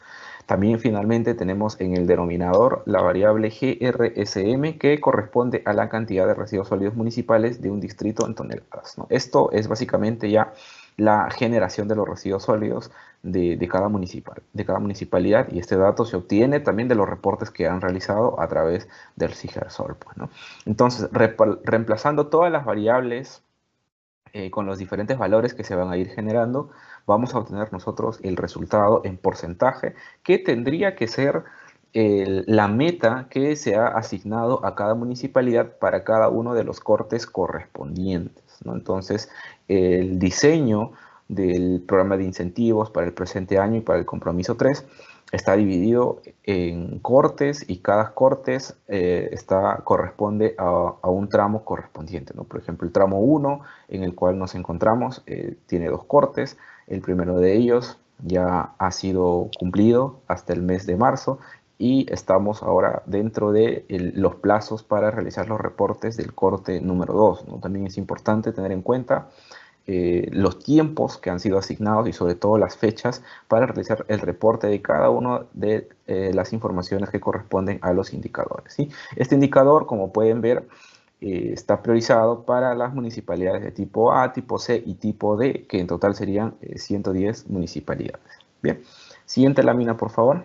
Speaker 3: También finalmente tenemos en el denominador la variable GRSM, que corresponde a la cantidad de residuos sólidos municipales de un distrito en toneladas, ¿no? Esto es básicamente ya la generación de los residuos sólidos de cada municipalidad, y este dato se obtiene también de los reportes que han realizado a través del CIGERSOL, pues, ¿no? Entonces, reemplazando todas las variables con los diferentes valores que se van a ir generando, vamos a obtener nosotros el resultado en porcentaje, que tendría que ser la meta que se ha asignado a cada municipalidad para cada uno de los cortes correspondientes, ¿no? Entonces, el diseño del programa de incentivos para el presente año y para el compromiso 3 está dividido en cortes, y cada cortes corresponde a un tramo correspondiente, ¿no? Por ejemplo, el tramo 1, en el cual nos encontramos, tiene 2 cortes. El primero de ellos ya ha sido cumplido hasta el mes de marzo, y estamos ahora dentro de los plazos para realizar los reportes del corte número 2, ¿no? También es importante tener en cuenta los tiempos que han sido asignados y sobre todo las fechas para realizar el reporte de cada una de las informaciones que corresponden a los indicadores, ¿sí? Este indicador, como pueden ver, está priorizado para las municipalidades de tipo A, tipo C y tipo D, que en total serían 110 municipalidades. Bien, siguiente lámina, por favor.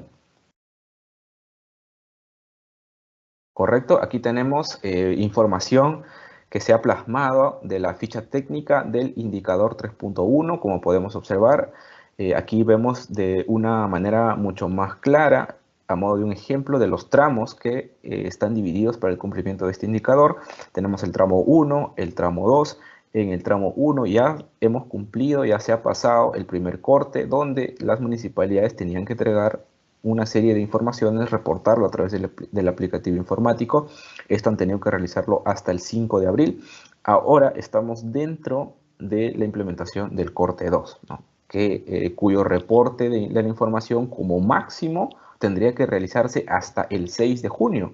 Speaker 3: ¿Correcto? Aquí tenemos información que se ha plasmado de la ficha técnica del indicador 3.1, como podemos observar. Aquí vemos de una manera mucho más clara, a modo de un ejemplo, de los tramos que están divididos para el cumplimiento de este indicador. Tenemos el tramo 1, el tramo 2. En el tramo 1 ya hemos cumplido, ya se ha pasado el primer corte, donde las municipalidades tenían que entregar una serie de informaciones, reportarlo a través del aplicativo informático. Esto han tenido que realizarlo hasta el 5 de abril. Ahora estamos dentro de la implementación del corte 2, ¿no? Cuyo reporte de la información como máximo tendría que realizarse hasta el 6 de junio.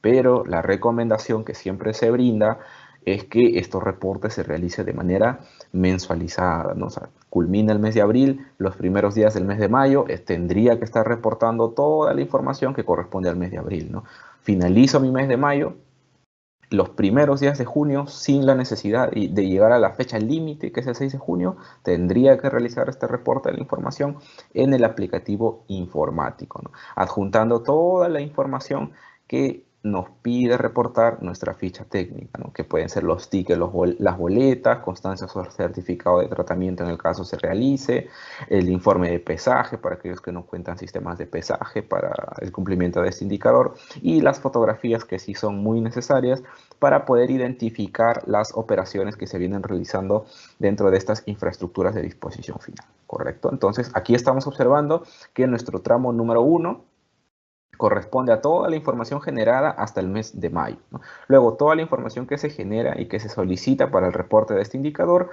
Speaker 3: Pero la recomendación que siempre se brinda es que estos reportes se realicen de manera mensualizada, ¿no? O sea, culmina el mes de abril, los primeros días del mes de mayo, tendría que estar reportando toda la información que corresponde al mes de abril, ¿no? Finalizo mi mes de mayo, los primeros días de junio, sin la necesidad de llegar a la fecha límite, que es el 6 de junio, tendría que realizar este reporte de la información en el aplicativo informático, ¿no? Adjuntando toda la información que nos pide reportar nuestra ficha técnica, ¿no? Que pueden ser los tickets, las boletas, constancias o certificado de tratamiento en el caso se realice, el informe de pesaje para aquellos que no cuentan sistemas de pesaje para el cumplimiento de este indicador, y las fotografías que sí son muy necesarias para poder identificar las operaciones que se vienen realizando dentro de estas infraestructuras de disposición final, ¿correcto? Entonces, aquí estamos observando que nuestro tramo número 1 corresponde a toda la información generada hasta el mes de mayo, ¿no? Luego, toda la información que se genera y que se solicita para el reporte de este indicador,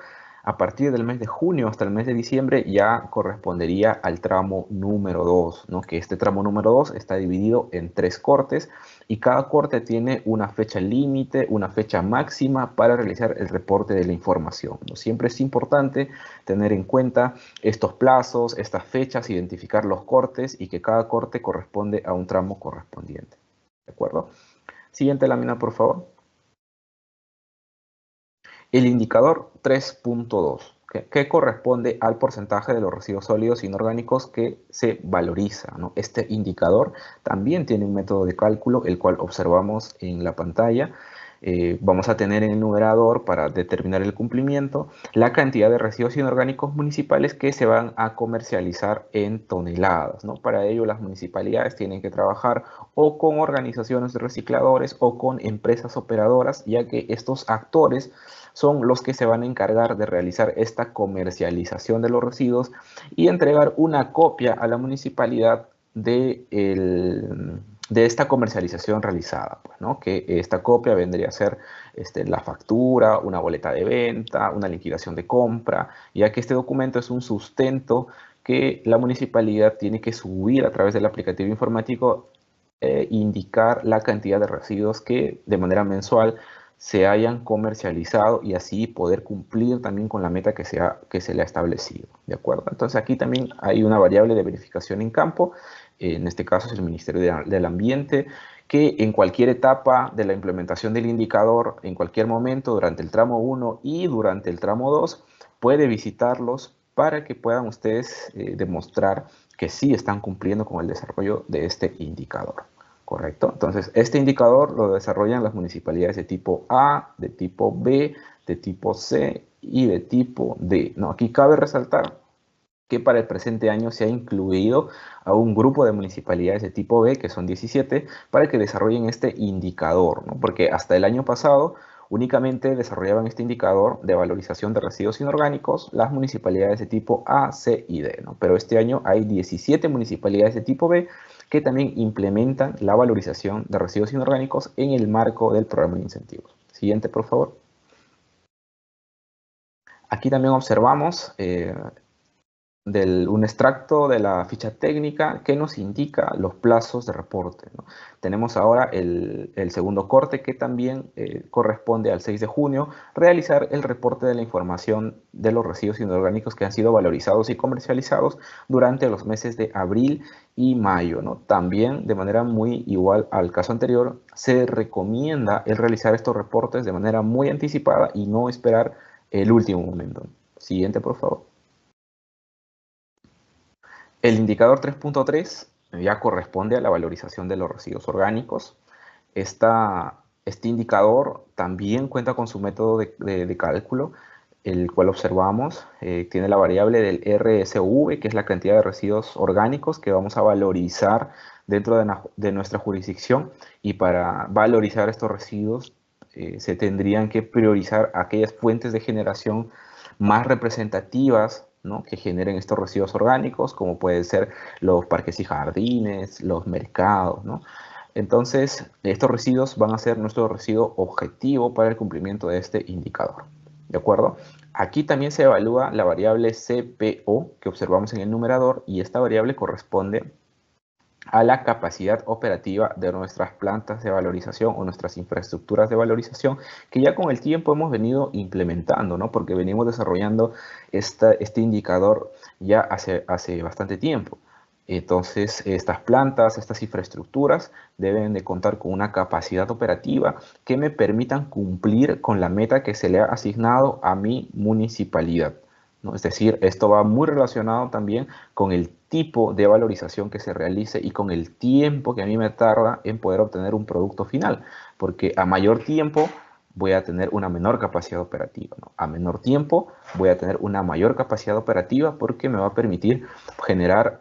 Speaker 3: a partir del mes de junio hasta el mes de diciembre, ya correspondería al tramo número 2, ¿no? Que este tramo número 2 está dividido en 3 cortes y cada corte tiene una fecha límite, una fecha máxima para realizar el reporte de la información, ¿no? Siempre es importante tener en cuenta estos plazos, estas fechas, identificar los cortes y que cada corte corresponde a un tramo correspondiente. ¿De acuerdo? Siguiente lámina, por favor. El indicador 3.2, que corresponde al porcentaje de los residuos sólidos inorgánicos que se valoriza, ¿no? Este indicador también tiene un método de cálculo, el cual observamos en la pantalla. Vamos a tener en el numerador, para determinar el cumplimiento, la cantidad de residuos inorgánicos municipales que se van a comercializar en toneladas, ¿no? Para ello, las municipalidades tienen que trabajar o con organizaciones de recicladores o con empresas operadoras, ya que estos actores son los que se van a encargar de realizar esta comercialización de los residuos y entregar una copia a la municipalidad de esta comercialización realizada, pues, ¿no? Que esta copia vendría a ser la factura, una boleta de venta, una liquidación de compra, ya que este documento es un sustento que la municipalidad tiene que subir a través del aplicativo informático, indicar la cantidad de residuos que de manera mensual se hayan comercializado y así poder cumplir también con la meta que se le ha establecido, ¿de acuerdo? Entonces aquí también hay una variable de verificación en campo, en este caso es el Ministerio del Ambiente, que en cualquier etapa de la implementación del indicador, en cualquier momento, durante el tramo 1 y durante el tramo 2, puede visitarlos para que puedan ustedes demostrar que sí están cumpliendo con el desarrollo de este indicador. ¿Correcto? Entonces, este indicador lo desarrollan las municipalidades de tipo A, de tipo B, de tipo C y de tipo D, ¿no? Aquí cabe resaltar que para el presente año se ha incluido a un grupo de municipalidades de tipo B, que son 17, para que desarrollen este indicador, ¿no? Porque hasta el año pasado únicamente desarrollaban este indicador de valorización de residuos inorgánicos las municipalidades de tipo A, C y D, ¿no? Pero este año hay 17 municipalidades de tipo B que también implementan la valorización de residuos inorgánicos en el marco del programa de incentivos. Siguiente, por favor. Aquí también observamos un extracto de la ficha técnica que nos indica los plazos de reporte, ¿no? Tenemos ahora el segundo corte, que también corresponde al 6 de junio, realizar el reporte de la información de los residuos inorgánicos que han sido valorizados y comercializados durante los meses de abril y mayo, ¿no? También, de manera muy igual al caso anterior, se recomienda el realizar estos reportes de manera muy anticipada y no esperar el último momento. Siguiente, por favor. El indicador 3.3 ya corresponde a la valorización de los residuos orgánicos. Este indicador también cuenta con su método de cálculo, el cual observamos. Tiene la variable del RSV, que es la cantidad de residuos orgánicos que vamos a valorizar dentro de nuestra jurisdicción, y para valorizar estos residuos se tendrían que priorizar aquellas fuentes de generación más representativas, ¿no?, que generen estos residuos orgánicos, como pueden ser los parques y jardines, los mercados, ¿no? Entonces, estos residuos van a ser nuestro residuo objetivo para el cumplimiento de este indicador, ¿de acuerdo? Aquí también se evalúa la variable CPO que observamos en el numerador, y esta variable corresponde a la capacidad operativa de nuestras plantas de valorización o nuestras infraestructuras de valorización, que ya con el tiempo hemos venido implementando, ¿no? Porque venimos desarrollando este indicador ya hace bastante tiempo. Entonces, estas plantas, estas infraestructuras deben de contar con una capacidad operativa que me permitan cumplir con la meta que se le ha asignado a mi municipalidad, ¿no? Es decir, esto va muy relacionado también con el tipo de valorización que se realice y con el tiempo que a mí me tarda en poder obtener un producto final, porque a mayor tiempo voy a tener una menor capacidad operativa, ¿no? A menor tiempo voy a tener una mayor capacidad operativa, porque me va a permitir generar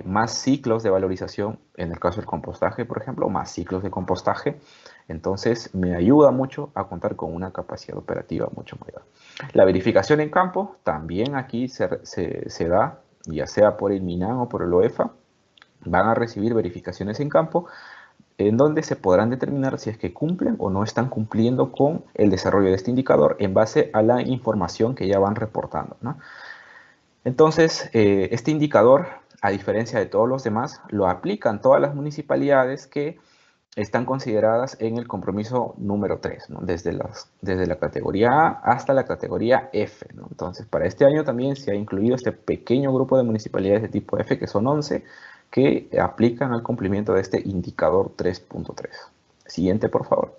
Speaker 3: más ciclos de valorización, en el caso del compostaje, por ejemplo, más ciclos de compostaje. Entonces me ayuda mucho a contar con una capacidad operativa mucho mayor. La verificación en campo también aquí se da, ya sea por el MINAM o por el OEFA. Van a recibir verificaciones en campo en donde se podrán determinar si es que cumplen o no están cumpliendo con el desarrollo de este indicador en base a la información que ya van reportando, ¿no? Entonces, este indicador, a diferencia de todos los demás, lo aplican todas las municipalidades que están consideradas en el compromiso número 3, ¿no? Desde la categoría A hasta la categoría F, ¿no? Entonces, para este año también se ha incluido este pequeño grupo de municipalidades de tipo F, que son 11, que aplican al cumplimiento de este indicador 3.3. Siguiente, por favor.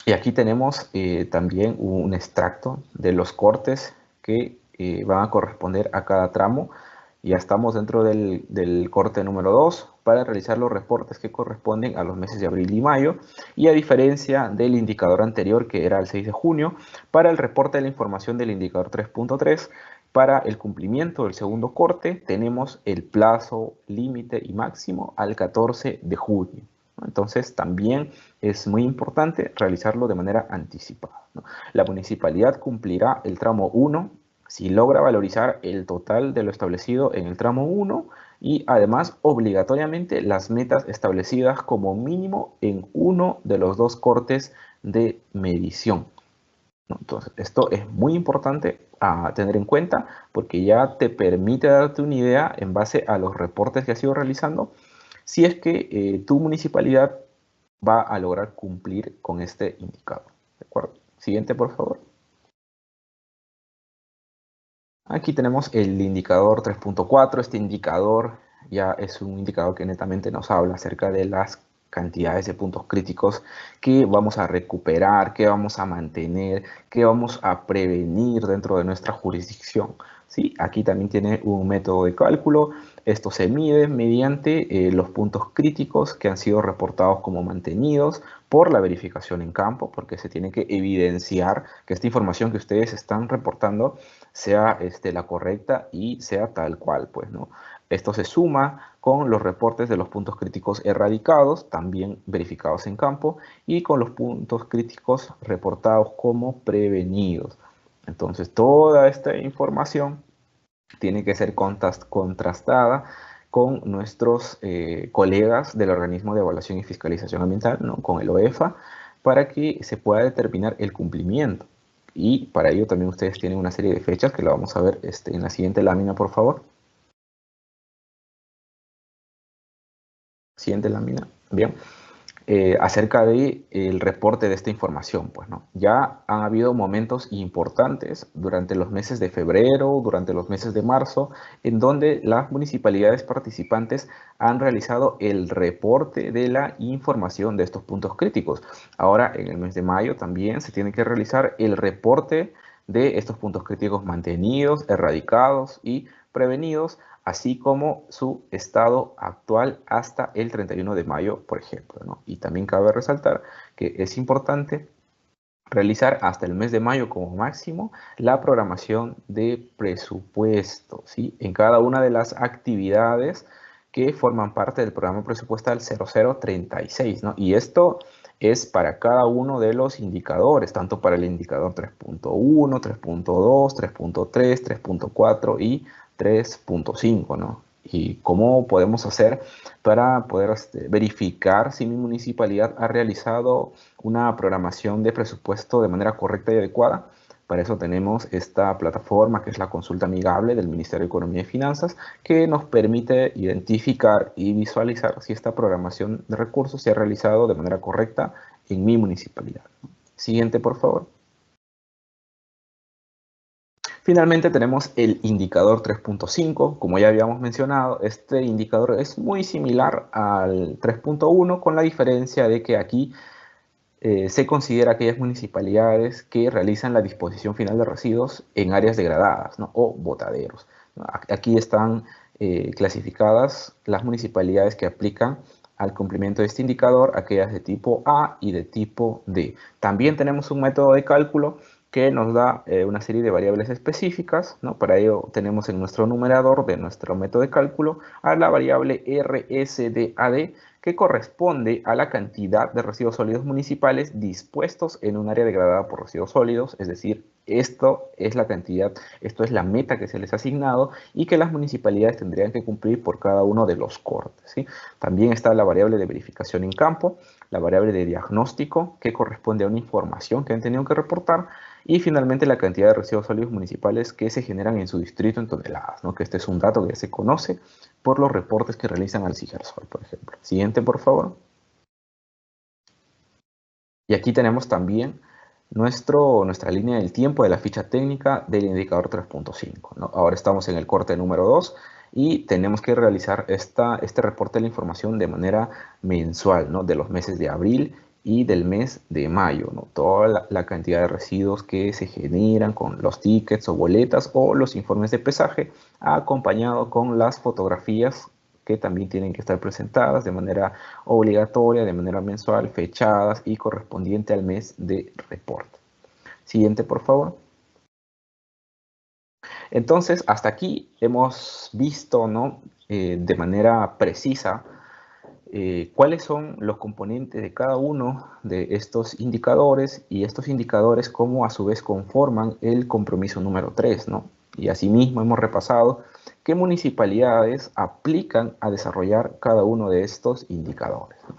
Speaker 3: Y aquí tenemos también un extracto de los cortes que van a corresponder a cada tramo. Ya estamos dentro del corte número 2 para realizar los reportes que corresponden a los meses de abril y mayo, y a diferencia del indicador anterior, que era el 6 de junio, para el reporte de la información del indicador 3.3, para el cumplimiento del segundo corte tenemos el plazo límite y máximo al 14 de junio. Entonces también es muy importante realizarlo de manera anticipada, ¿no? La municipalidad cumplirá el tramo 1 si logra valorizar el total de lo establecido en el tramo 1, y además obligatoriamente las metas establecidas como mínimo en uno de los dos cortes de medición, ¿no? Entonces, esto es muy importante a tener en cuenta, porque ya te permite darte una idea en base a los reportes que has ido realizando, si es que tu municipalidad va a lograr cumplir con este indicador, ¿de acuerdo? Siguiente, por favor. Aquí tenemos el indicador 3.4. Este indicador ya es un indicador que netamente nos habla acerca de las cantidades de puntos críticos que vamos a recuperar, que vamos a mantener, que vamos a prevenir dentro de nuestra jurisdicción, ¿sí? Aquí también tiene un método de cálculo. Esto se mide mediante los puntos críticos que han sido reportados como mantenidos por la verificación en campo, porque se tiene que evidenciar que esta información que ustedes están reportando sea la correcta y sea tal cual, pues, ¿no? Esto se suma con los reportes de los puntos críticos erradicados, también verificados en campo, y con los puntos críticos reportados como prevenidos. Entonces, toda esta información tiene que ser contrastada con nuestros colegas del organismo de evaluación y fiscalización ambiental, ¿no?, con el OEFA, para que se pueda determinar el cumplimiento. Y para ello también ustedes tienen una serie de fechas que la vamos a ver en la siguiente lámina, por favor. Siguiente lámina. Bien. Acerca del reporte de esta información, pues, ¿no? Ya han habido momentos importantes durante los meses de febrero, durante los meses de marzo, en donde las municipalidades participantes han realizado el reporte de la información de estos puntos críticos. Ahora, en el mes de mayo también se tiene que realizar el reporte de estos puntos críticos mantenidos, erradicados y prevenidos así como su estado actual hasta el 31 de mayo, por ejemplo, ¿no? Y también cabe resaltar que es importante realizar hasta el mes de mayo como máximo la programación de presupuesto, ¿sí? En cada una de las actividades que forman parte del programa presupuestal 0036, ¿no? Y esto es para cada uno de los indicadores, tanto para el indicador 3.1, 3.2, 3.3, 3.4 y 3.5, ¿no? Y cómo podemos hacer para poder verificar si mi municipalidad ha realizado una programación de presupuesto de manera correcta y adecuada. Para eso tenemos esta plataforma que es la consulta amigable del Ministerio de Economía y Finanzas, que nos permite identificar y visualizar si esta programación de recursos se ha realizado de manera correcta en mi municipalidad. Siguiente, por favor. Finalmente tenemos el indicador 3.5, como ya habíamos mencionado, este indicador es muy similar al 3.1 con la diferencia de que aquí se considera aquellas municipalidades que realizan la disposición final de residuos en áreas degradadas, ¿no? O botaderos, ¿no? Aquí están clasificadas las municipalidades que aplican al cumplimiento de este indicador, aquellas de tipo A y de tipo D. También tenemos un método de cálculo que nos da una serie de variables específicas, ¿no? Para ello tenemos en nuestro numerador de nuestro método de cálculo a la variable RSDAD, que corresponde a la cantidad de residuos sólidos municipales dispuestos en un área degradada por residuos sólidos, es decir, esto es la cantidad, esto es la meta que se les ha asignado y que las municipalidades tendrían que cumplir por cada uno de los cortes, ¿sí? También está la variable de verificación en campo, la variable de diagnóstico, que corresponde a una información que han tenido que reportar, y finalmente la cantidad de residuos sólidos municipales que se generan en su distrito en toneladas, ¿no? Que este es un dato que ya se conoce por los reportes que realizan al CIGERSOL, por ejemplo. Siguiente, por favor. Y aquí tenemos también nuestra línea del tiempo de la ficha técnica del indicador 3.5, ¿no? Ahora estamos en el corte número 2 y tenemos que realizar este reporte de la información de manera mensual, ¿no? De los meses de abril y del mes de mayo, ¿no? Toda la cantidad de residuos que se generan con los tickets o boletas o los informes de pesaje, acompañado con las fotografías que también tienen que estar presentadas de manera obligatoria, de manera mensual, fechadas y correspondiente al mes de reporte. Siguiente, por favor. Entonces, hasta aquí hemos visto, ¿no? De manera precisa cuáles son los componentes de cada uno de estos indicadores y estos indicadores cómo a su vez conforman el compromiso número 3, ¿no? Y asimismo hemos repasado qué municipalidades aplican a desarrollar cada uno de estos indicadores, ¿no?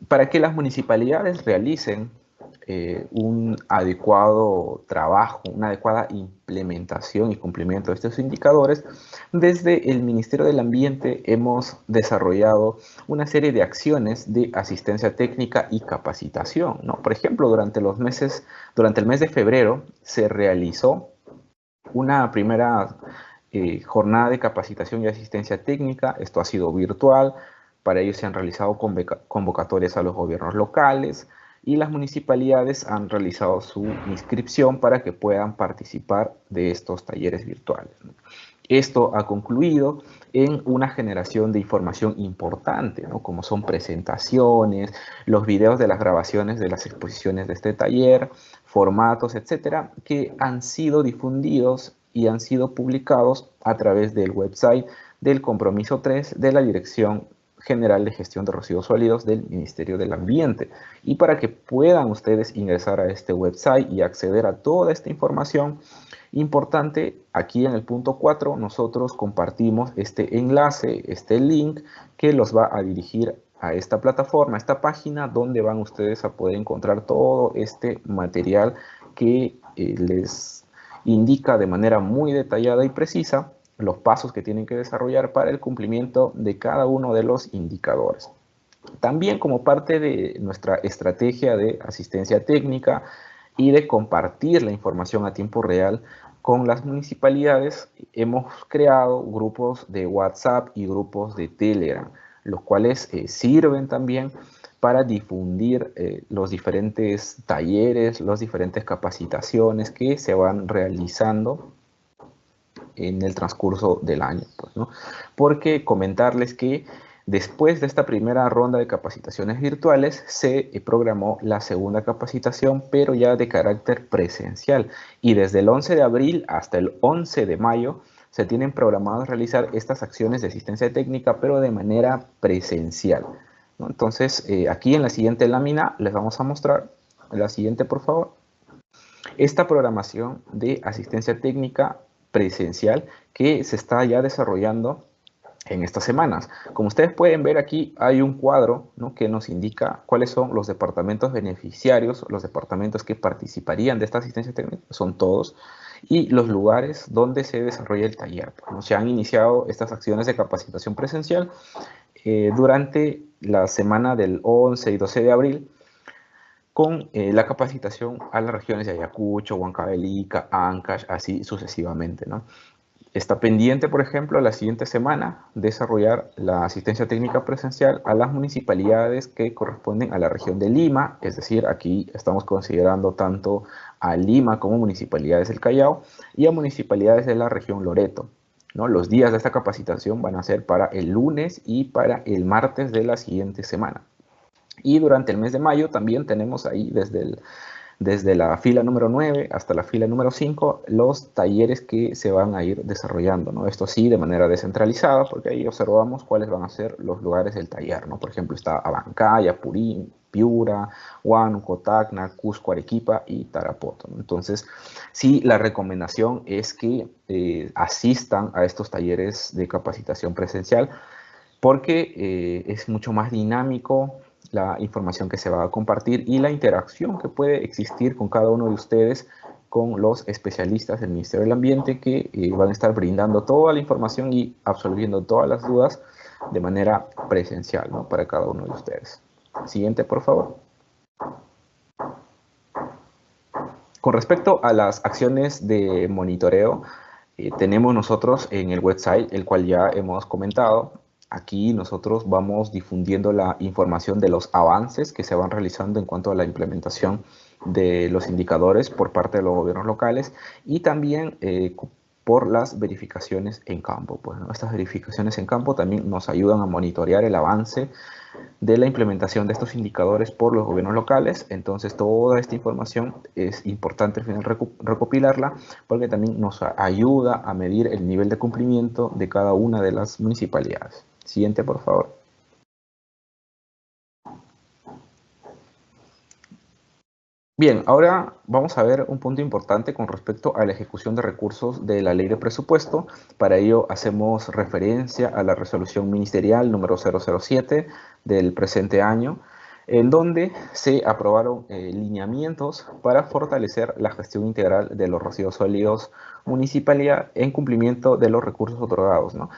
Speaker 3: Para que las municipalidades realicen un adecuado trabajo, una adecuada implementación y cumplimiento de estos indicadores, desde el Ministerio del Ambiente hemos desarrollado una serie de acciones de asistencia técnica y capacitación, ¿no? Por ejemplo, durante el mes de febrero se realizó una primera jornada de capacitación y asistencia técnica. Esto ha sido virtual. Para ello se han realizado convocatorias a los gobiernos locales y las municipalidades han realizado su inscripción para que puedan participar de estos talleres virtuales, ¿no? Esto ha concluido en una generación de información importante, ¿no? Como son presentaciones, los videos de las grabaciones de las exposiciones de este taller, formatos, etcétera, que han sido difundidos y han sido publicados a través del website del compromiso 3 de la Dirección General de Gestión de Residuos Sólidos del Ministerio del Ambiente. Y para que puedan ustedes ingresar a este website y acceder a toda esta información importante, aquí en el punto 4 nosotros compartimos este enlace, este link que los va a dirigir a esta plataforma, a esta página donde van ustedes a poder encontrar todo este material que les indica de manera muy detallada y precisa los pasos que tienen que desarrollar para el cumplimiento de cada uno de los indicadores. También como parte de nuestra estrategia de asistencia técnica y de compartir la información a tiempo real con las municipalidades, hemos creado grupos de WhatsApp y grupos de Telegram, los cuales sirven también para difundir los diferentes talleres, las diferentes capacitaciones que se van realizando en el transcurso del año, pues, ¿no? Porque comentarles que después de esta primera ronda de capacitaciones virtuales se programó la segunda capacitación, pero ya de carácter presencial. Y desde el 11 de abril hasta el 11 de mayo se tienen programados realizar estas acciones de asistencia técnica, pero de manera presencial, ¿no? Entonces, aquí en la siguiente lámina les vamos a mostrar, la siguiente por favor, esta programación de asistencia técnica presencial que se está ya desarrollando en estas semanas. Como ustedes pueden ver aquí hay un cuadro, ¿no?, que nos indica cuáles son los departamentos beneficiarios, los departamentos que participarían de esta asistencia técnica, son todos, y los lugares donde se desarrolla el taller. ¿No? Se han iniciado estas acciones de capacitación presencial durante la semana del 11 y 12 de abril, con la capacitación a las regiones de Ayacucho, Huancavelica, Ancash, así sucesivamente, ¿no? Está pendiente, por ejemplo, la siguiente semana desarrollar la asistencia técnica presencial a las municipalidades que corresponden a la región de Lima, es decir, aquí estamos considerando tanto a Lima como municipalidades del Callao y a municipalidades de la región Loreto, ¿no? Los días de esta capacitación van a ser para el lunes y para el martes de la siguiente semana. Y durante el mes de mayo también tenemos ahí desde la fila número 9 hasta la fila número 5, los talleres que se van a ir desarrollando, ¿no? Esto sí, de manera descentralizada, porque ahí observamos cuáles van a ser los lugares del taller, ¿no? Por ejemplo, está Abancaya, Purín, Piura, Huánuco, Tacna, Cusco, Arequipa y Tarapoto, ¿no? Entonces, sí, la recomendación es que asistan a estos talleres de capacitación presencial, porque es mucho más dinámico la información que se va a compartir y la interacción que puede existir con cada uno de ustedes, con los especialistas del Ministerio del Ambiente que van a estar brindando toda la información y absolviendo todas las dudas de manera presencial, ¿no?, para cada uno de ustedes. Siguiente, por favor. Con respecto a las acciones de monitoreo, tenemos nosotros en el website, el cual ya hemos comentado. Aquí nosotros vamos difundiendo la información de los avances que se van realizando en cuanto a la implementación de los indicadores por parte de los gobiernos locales y también por las verificaciones en campo. Pues, ¿no? Estas verificaciones en campo también nos ayudan a monitorear el avance de la implementación de estos indicadores por los gobiernos locales. Entonces toda esta información es importante al final recopilarla, porque también nos ayuda a medir el nivel de cumplimiento de cada una de las municipalidades. Siguiente, por favor. Bien, ahora vamos a ver un punto importante con respecto a la ejecución de recursos de la Ley de Presupuesto. Para ello hacemos referencia a la resolución ministerial número 007 del presente año, en donde se aprobaron lineamientos para fortalecer la gestión integral de los residuos sólidos municipalidad en cumplimiento de los recursos otorgados, ¿no?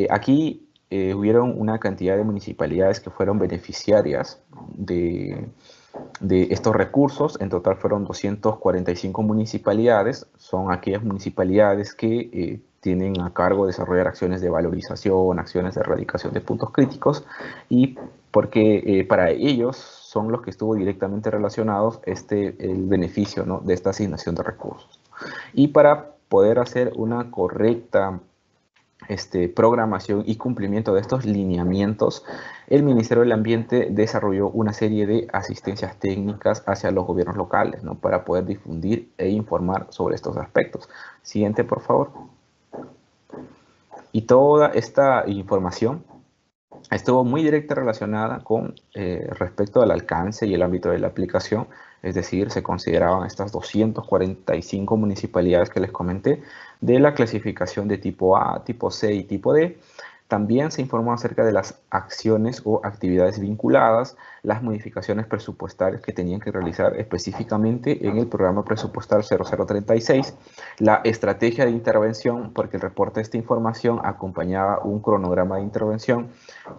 Speaker 3: Aquí hubieron una cantidad de municipalidades que fueron beneficiarias de estos recursos. En total fueron 245 municipalidades. Son aquellas municipalidades que tienen a cargo desarrollar acciones de valorización, acciones de erradicación de puntos críticos, y porque para ellos son los que estuvo directamente relacionados el beneficio, ¿no?, de esta asignación de recursos. Y para poder hacer una correcta programación y cumplimiento de estos lineamientos, el Ministerio del Ambiente desarrolló una serie de asistencias técnicas hacia los gobiernos locales, ¿no?, para poder difundir e informar sobre estos aspectos. Siguiente, por favor. Y toda esta información estuvo muy directa relacionada con respecto al alcance y el ámbito de la aplicación, es decir, se consideraban estas 245 municipalidades que les comenté de la clasificación de tipo A, tipo C y tipo D. También se informó acerca de las acciones o actividades vinculadas, las modificaciones presupuestarias que tenían que realizar específicamente en el programa presupuestal 0036, la estrategia de intervención, porque el reporte de esta información acompañaba un cronograma de intervención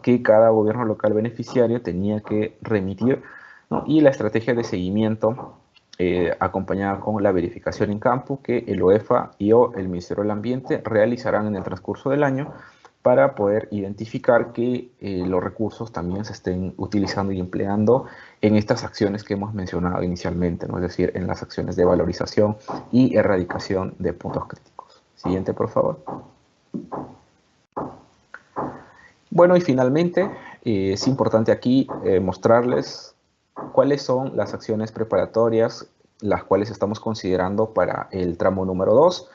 Speaker 3: que cada gobierno local beneficiario tenía que remitir, ¿no?, y la estrategia de seguimiento acompañada con la verificación en campo que el OEFA y el Ministerio del Ambiente realizarán en el transcurso del año, para poder identificar que los recursos también se estén utilizando y empleando en estas acciones que hemos mencionado inicialmente, ¿no?, es decir, en las acciones de valorización y erradicación de puntos críticos. Siguiente, por favor. Bueno, y finalmente es importante aquí mostrarles cuáles son las acciones preparatorias las cuales estamos considerando para el tramo número 2.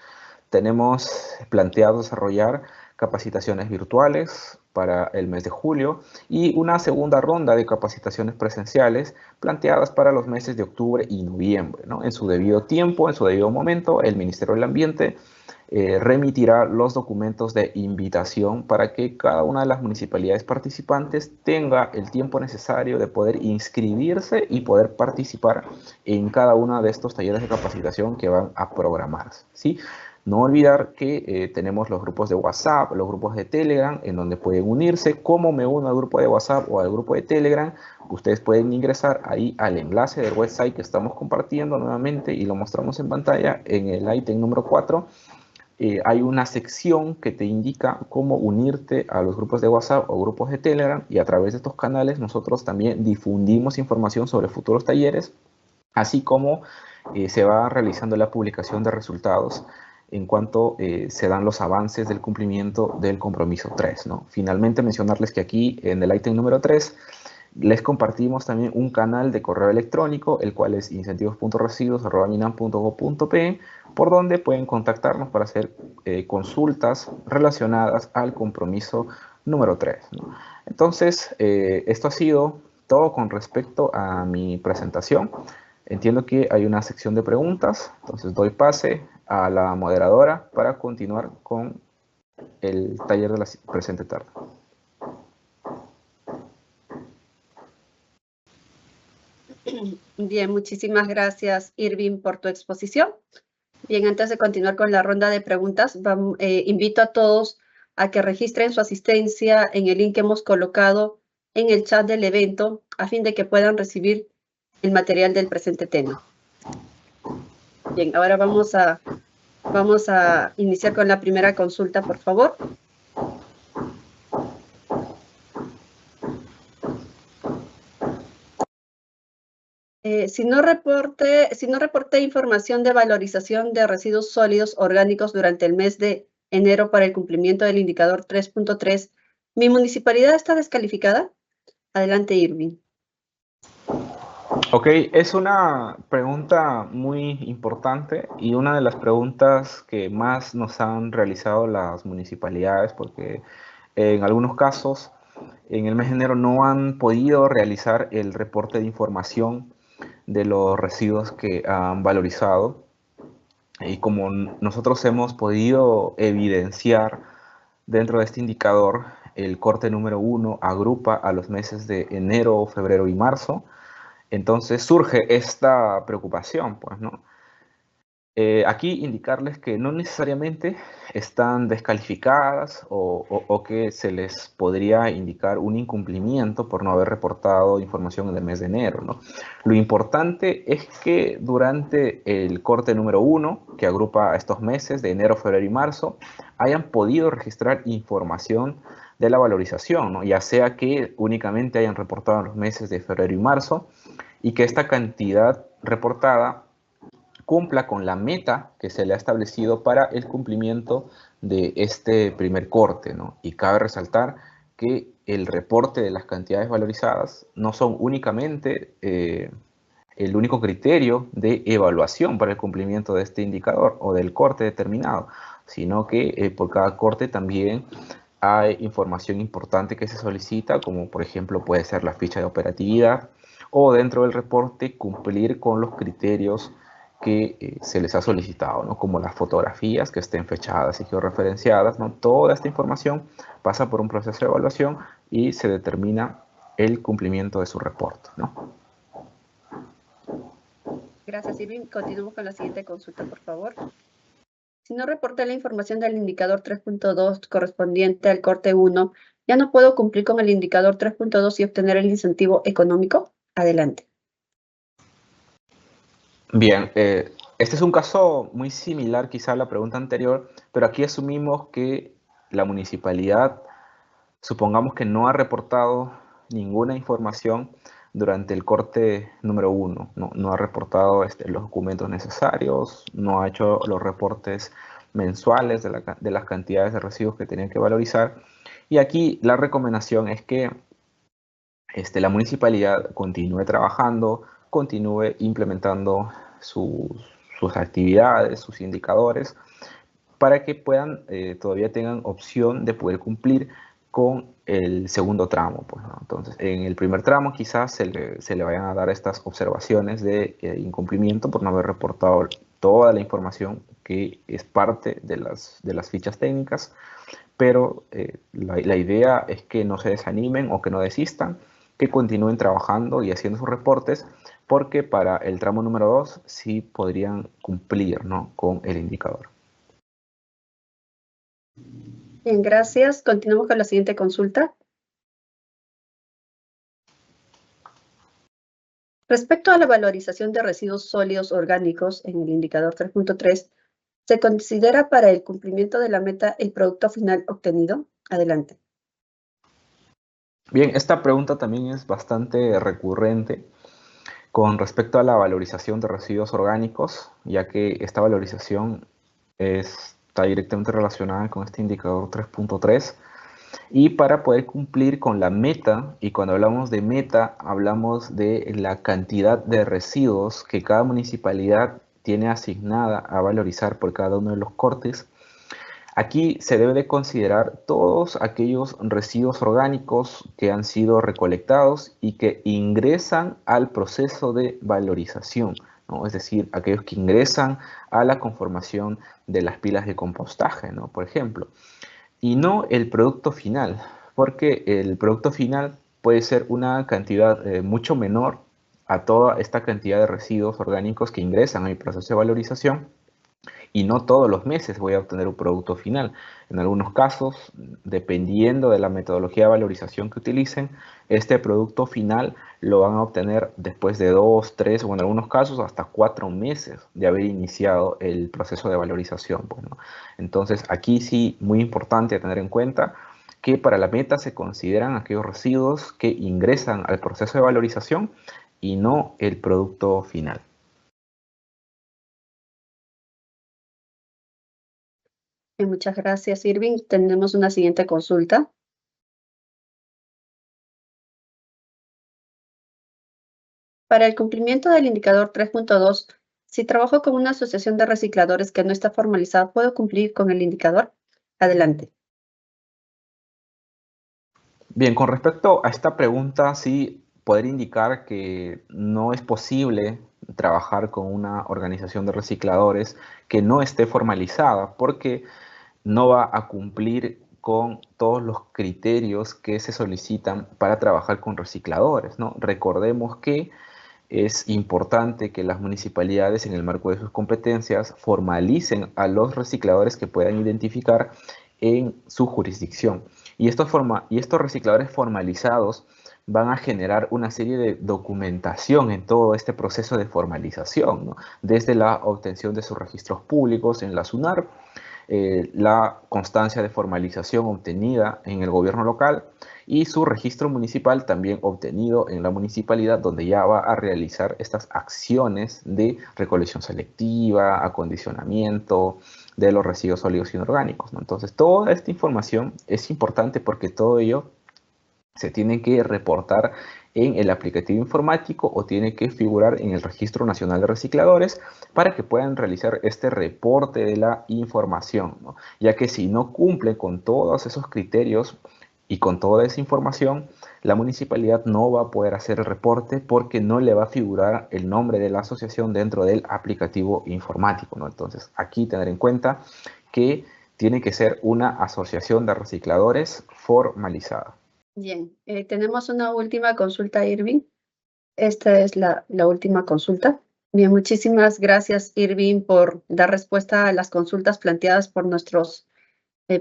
Speaker 3: Tenemos planteado desarrollar capacitaciones virtuales para el mes de julio y una segunda ronda de capacitaciones presenciales planteadas para los meses de octubre y noviembre, ¿no? En su debido tiempo, en su debido momento, el Ministerio del Ambiente remitirá los documentos de invitación para que cada una de las municipalidades participantes tenga el tiempo necesario de poder inscribirse y poder participar en cada uno de estos talleres de capacitación que van a programarse, ¿sí? No olvidar que tenemos los grupos de WhatsApp, los grupos de Telegram, en donde pueden unirse. ¿Cómo me uno al grupo de WhatsApp o al grupo de Telegram? Ustedes pueden ingresar ahí al enlace del website que estamos compartiendo nuevamente y lo mostramos en pantalla en el ítem número 4. Hay una sección que te indica cómo unirte a los grupos de WhatsApp o grupos de Telegram, y a través de estos canales nosotros también difundimos información sobre futuros talleres, así como se va realizando la publicación de resultados en cuanto se dan los avances del cumplimiento del compromiso 3, ¿no? Finalmente mencionarles que aquí en el ítem número 3 les compartimos también un canal de correo electrónico, el cual es incentivos.residuos@minam.gov.pe, por donde pueden contactarnos para hacer consultas relacionadas al compromiso número 3, ¿no? Entonces, esto ha sido todo con respecto a mi presentación. Entiendo que hay una sección de preguntas, entonces doy pase a la moderadora para continuar con el taller de la presente tarde.
Speaker 1: Bien, muchísimas gracias, Irving, por tu exposición. Bien, antes de continuar con la ronda de preguntas, invito a todos a que registren su asistencia en el link que hemos colocado en el chat del evento, a fin de que puedan recibir el material del presente tema. Bien, ahora vamos a iniciar con la primera consulta, por favor. Si no reporté información de valorización de residuos sólidos orgánicos durante el mes de enero para el cumplimiento del indicador 3.3, ¿mi municipalidad está descalificada? Adelante, Irving.
Speaker 3: Ok, es una pregunta muy importante y una de las preguntas que más nos han realizado las municipalidades, porque en algunos casos en el mes de enero no han podido realizar el reporte de información de los residuos que han valorizado, y como nosotros hemos podido evidenciar dentro de este indicador, el corte número 1 agrupa a los meses de enero, febrero y marzo. Entonces surge esta preocupación, pues, ¿no? Aquí indicarles que no necesariamente están descalificadas o que se les podría indicar un incumplimiento por no haber reportado información en el mes de enero, ¿no? Lo importante es que durante el corte número 1, que agrupa estos meses de enero, febrero y marzo, hayan podido registrar información de la valorización, ¿no? Ya sea que únicamente hayan reportado en los meses de febrero y marzo, y que esta cantidad reportada cumpla con la meta que se le ha establecido para el cumplimiento de este primer corte, ¿no? Y cabe resaltar que el reporte de las cantidades valorizadas no son únicamente el único criterio de evaluación para el cumplimiento de este indicador o del corte determinado, sino que por cada corte también hay información importante que se solicita, como por ejemplo puede ser la ficha de operatividad, o dentro del reporte cumplir con los criterios que se les ha solicitado, ¿no? Como las fotografías que estén fechadas y georreferenciadas, ¿no? Toda esta información pasa por un proceso de evaluación y se determina el cumplimiento de su reporte, ¿no?
Speaker 1: Gracias, Irving. Continuamos con la siguiente consulta, por favor. Si no reporté la información del indicador 3.2 correspondiente al corte 1, ¿ya no puedo cumplir con el indicador 3.2 y obtener el incentivo económico? Adelante.
Speaker 3: Bien, este es un caso muy similar quizá a la pregunta anterior, pero aquí asumimos que la municipalidad, supongamos que no ha reportado ninguna información durante el corte número 1, no ha reportado los documentos necesarios, no ha hecho los reportes mensuales de las cantidades de residuos que tenían que valorizar. Y aquí la recomendación es que la municipalidad continúe trabajando, continúe implementando sus actividades, sus indicadores, para que puedan, todavía tengan opción de poder cumplir con el segundo tramo. Pues, ¿no? Entonces, en el primer tramo quizás se le vayan a dar estas observaciones de incumplimiento por no haber reportado toda la información que es parte de las fichas técnicas, pero la idea es que no se desanimen o que no desistan, que continúen trabajando y haciendo sus reportes, porque para el tramo número 2 sí podrían cumplir, ¿no?, con el indicador.
Speaker 1: Bien, gracias. Continuamos con la siguiente consulta. Respecto a la valorización de residuos sólidos orgánicos en el indicador 3.3, ¿se considera para el cumplimiento de la meta el producto final obtenido? Adelante.
Speaker 3: Bien, esta pregunta también es bastante recurrente con respecto a la valorización de residuos orgánicos, ya que esta valorización está directamente relacionada con este indicador 3.3. Y para poder cumplir con la meta, y cuando hablamos de meta, hablamos de la cantidad de residuos que cada municipalidad tiene asignada a valorizar por cada uno de los cortes, aquí se debe de considerar todos aquellos residuos orgánicos que han sido recolectados y que ingresan al proceso de valorización, ¿no? Es decir, aquellos que ingresan a la conformación de las pilas de compostaje, ¿no?, por ejemplo. Y no el producto final, porque el producto final puede ser una cantidad mucho menor a toda esta cantidad de residuos orgánicos que ingresan a mi proceso de valorización, y no todos los meses voy a obtener un producto final. En algunos casos, dependiendo de la metodología de valorización que utilicen, este producto final lo van a obtener después de 2, 3 o en algunos casos hasta 4 meses de haber iniciado el proceso de valorización. Bueno, entonces aquí sí, muy importante tener en cuenta que para la meta se consideran aquellos residuos que ingresan al proceso de valorización y no el producto final.
Speaker 1: Muchas gracias, Irving. Tenemos una siguiente consulta. Para el cumplimiento del indicador 3.2, si trabajo con una asociación de recicladores que no está formalizada, ¿puedo cumplir con el indicador? Adelante.
Speaker 3: Bien, con respecto a esta pregunta, sí, poder indicar que no es posible trabajar con una organización de recicladores que no esté formalizada, porque no va a cumplir con todos los criterios que se solicitan para trabajar con recicladores, ¿no? Recordemos que es importante que las municipalidades, en el marco de sus competencias, formalicen a los recicladores que puedan identificar en su jurisdicción. Y estos recicladores formalizados van a generar una serie de documentación en todo este proceso de formalización, ¿no?, desde la obtención de sus registros públicos en la SUNAR, la constancia de formalización obtenida en el gobierno local y su registro municipal también obtenido en la municipalidad, donde ya va a realizar estas acciones de recolección selectiva, acondicionamiento de los residuos sólidos inorgánicos, ¿no? Entonces, toda esta información es importante porque todo ello se tiene que reportar en el aplicativo informático o tiene que figurar en el Registro Nacional de Recicladores para que puedan realizar este reporte de la información, ¿no? Ya que si no cumplen con todos esos criterios y con toda esa información, la municipalidad no va a poder hacer el reporte porque no le va a figurar el nombre de la asociación dentro del aplicativo informático, ¿no? Entonces, aquí tener en cuenta que tiene que ser una asociación de recicladores formalizada.
Speaker 1: Bien, tenemos una última consulta, Irving. Esta es la última consulta. Bien, muchísimas gracias, Irving, por dar respuesta a las consultas planteadas por nuestros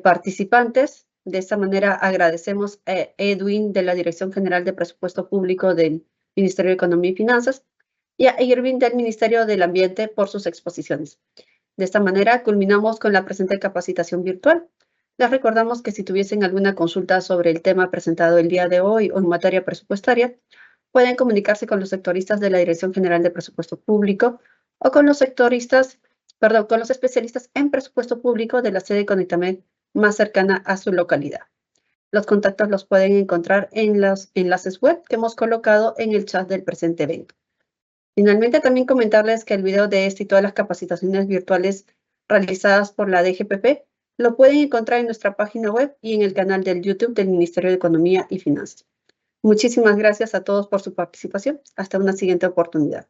Speaker 1: participantes. De esta manera agradecemos a Edwin de la Dirección General de Presupuesto Público del Ministerio de Economía y Finanzas y a Irving del Ministerio del Ambiente por sus exposiciones. De esta manera culminamos con la presente capacitación virtual. Les recordamos que si tuviesen alguna consulta sobre el tema presentado el día de hoy o en materia presupuestaria, pueden comunicarse con los sectoristas de la Dirección General de Presupuesto Público o con los sectoristas con los especialistas en presupuesto público de la sede Conectamed más cercana a su localidad. Los contactos los pueden encontrar en los enlaces web que hemos colocado en el chat del presente evento. Finalmente, también comentarles que el video de este y todas las capacitaciones virtuales realizadas por la DGPP lo pueden encontrar en nuestra página web y en el canal del YouTube del Ministerio de Economía y Finanzas. Muchísimas gracias a todos por su participación. Hasta una siguiente oportunidad.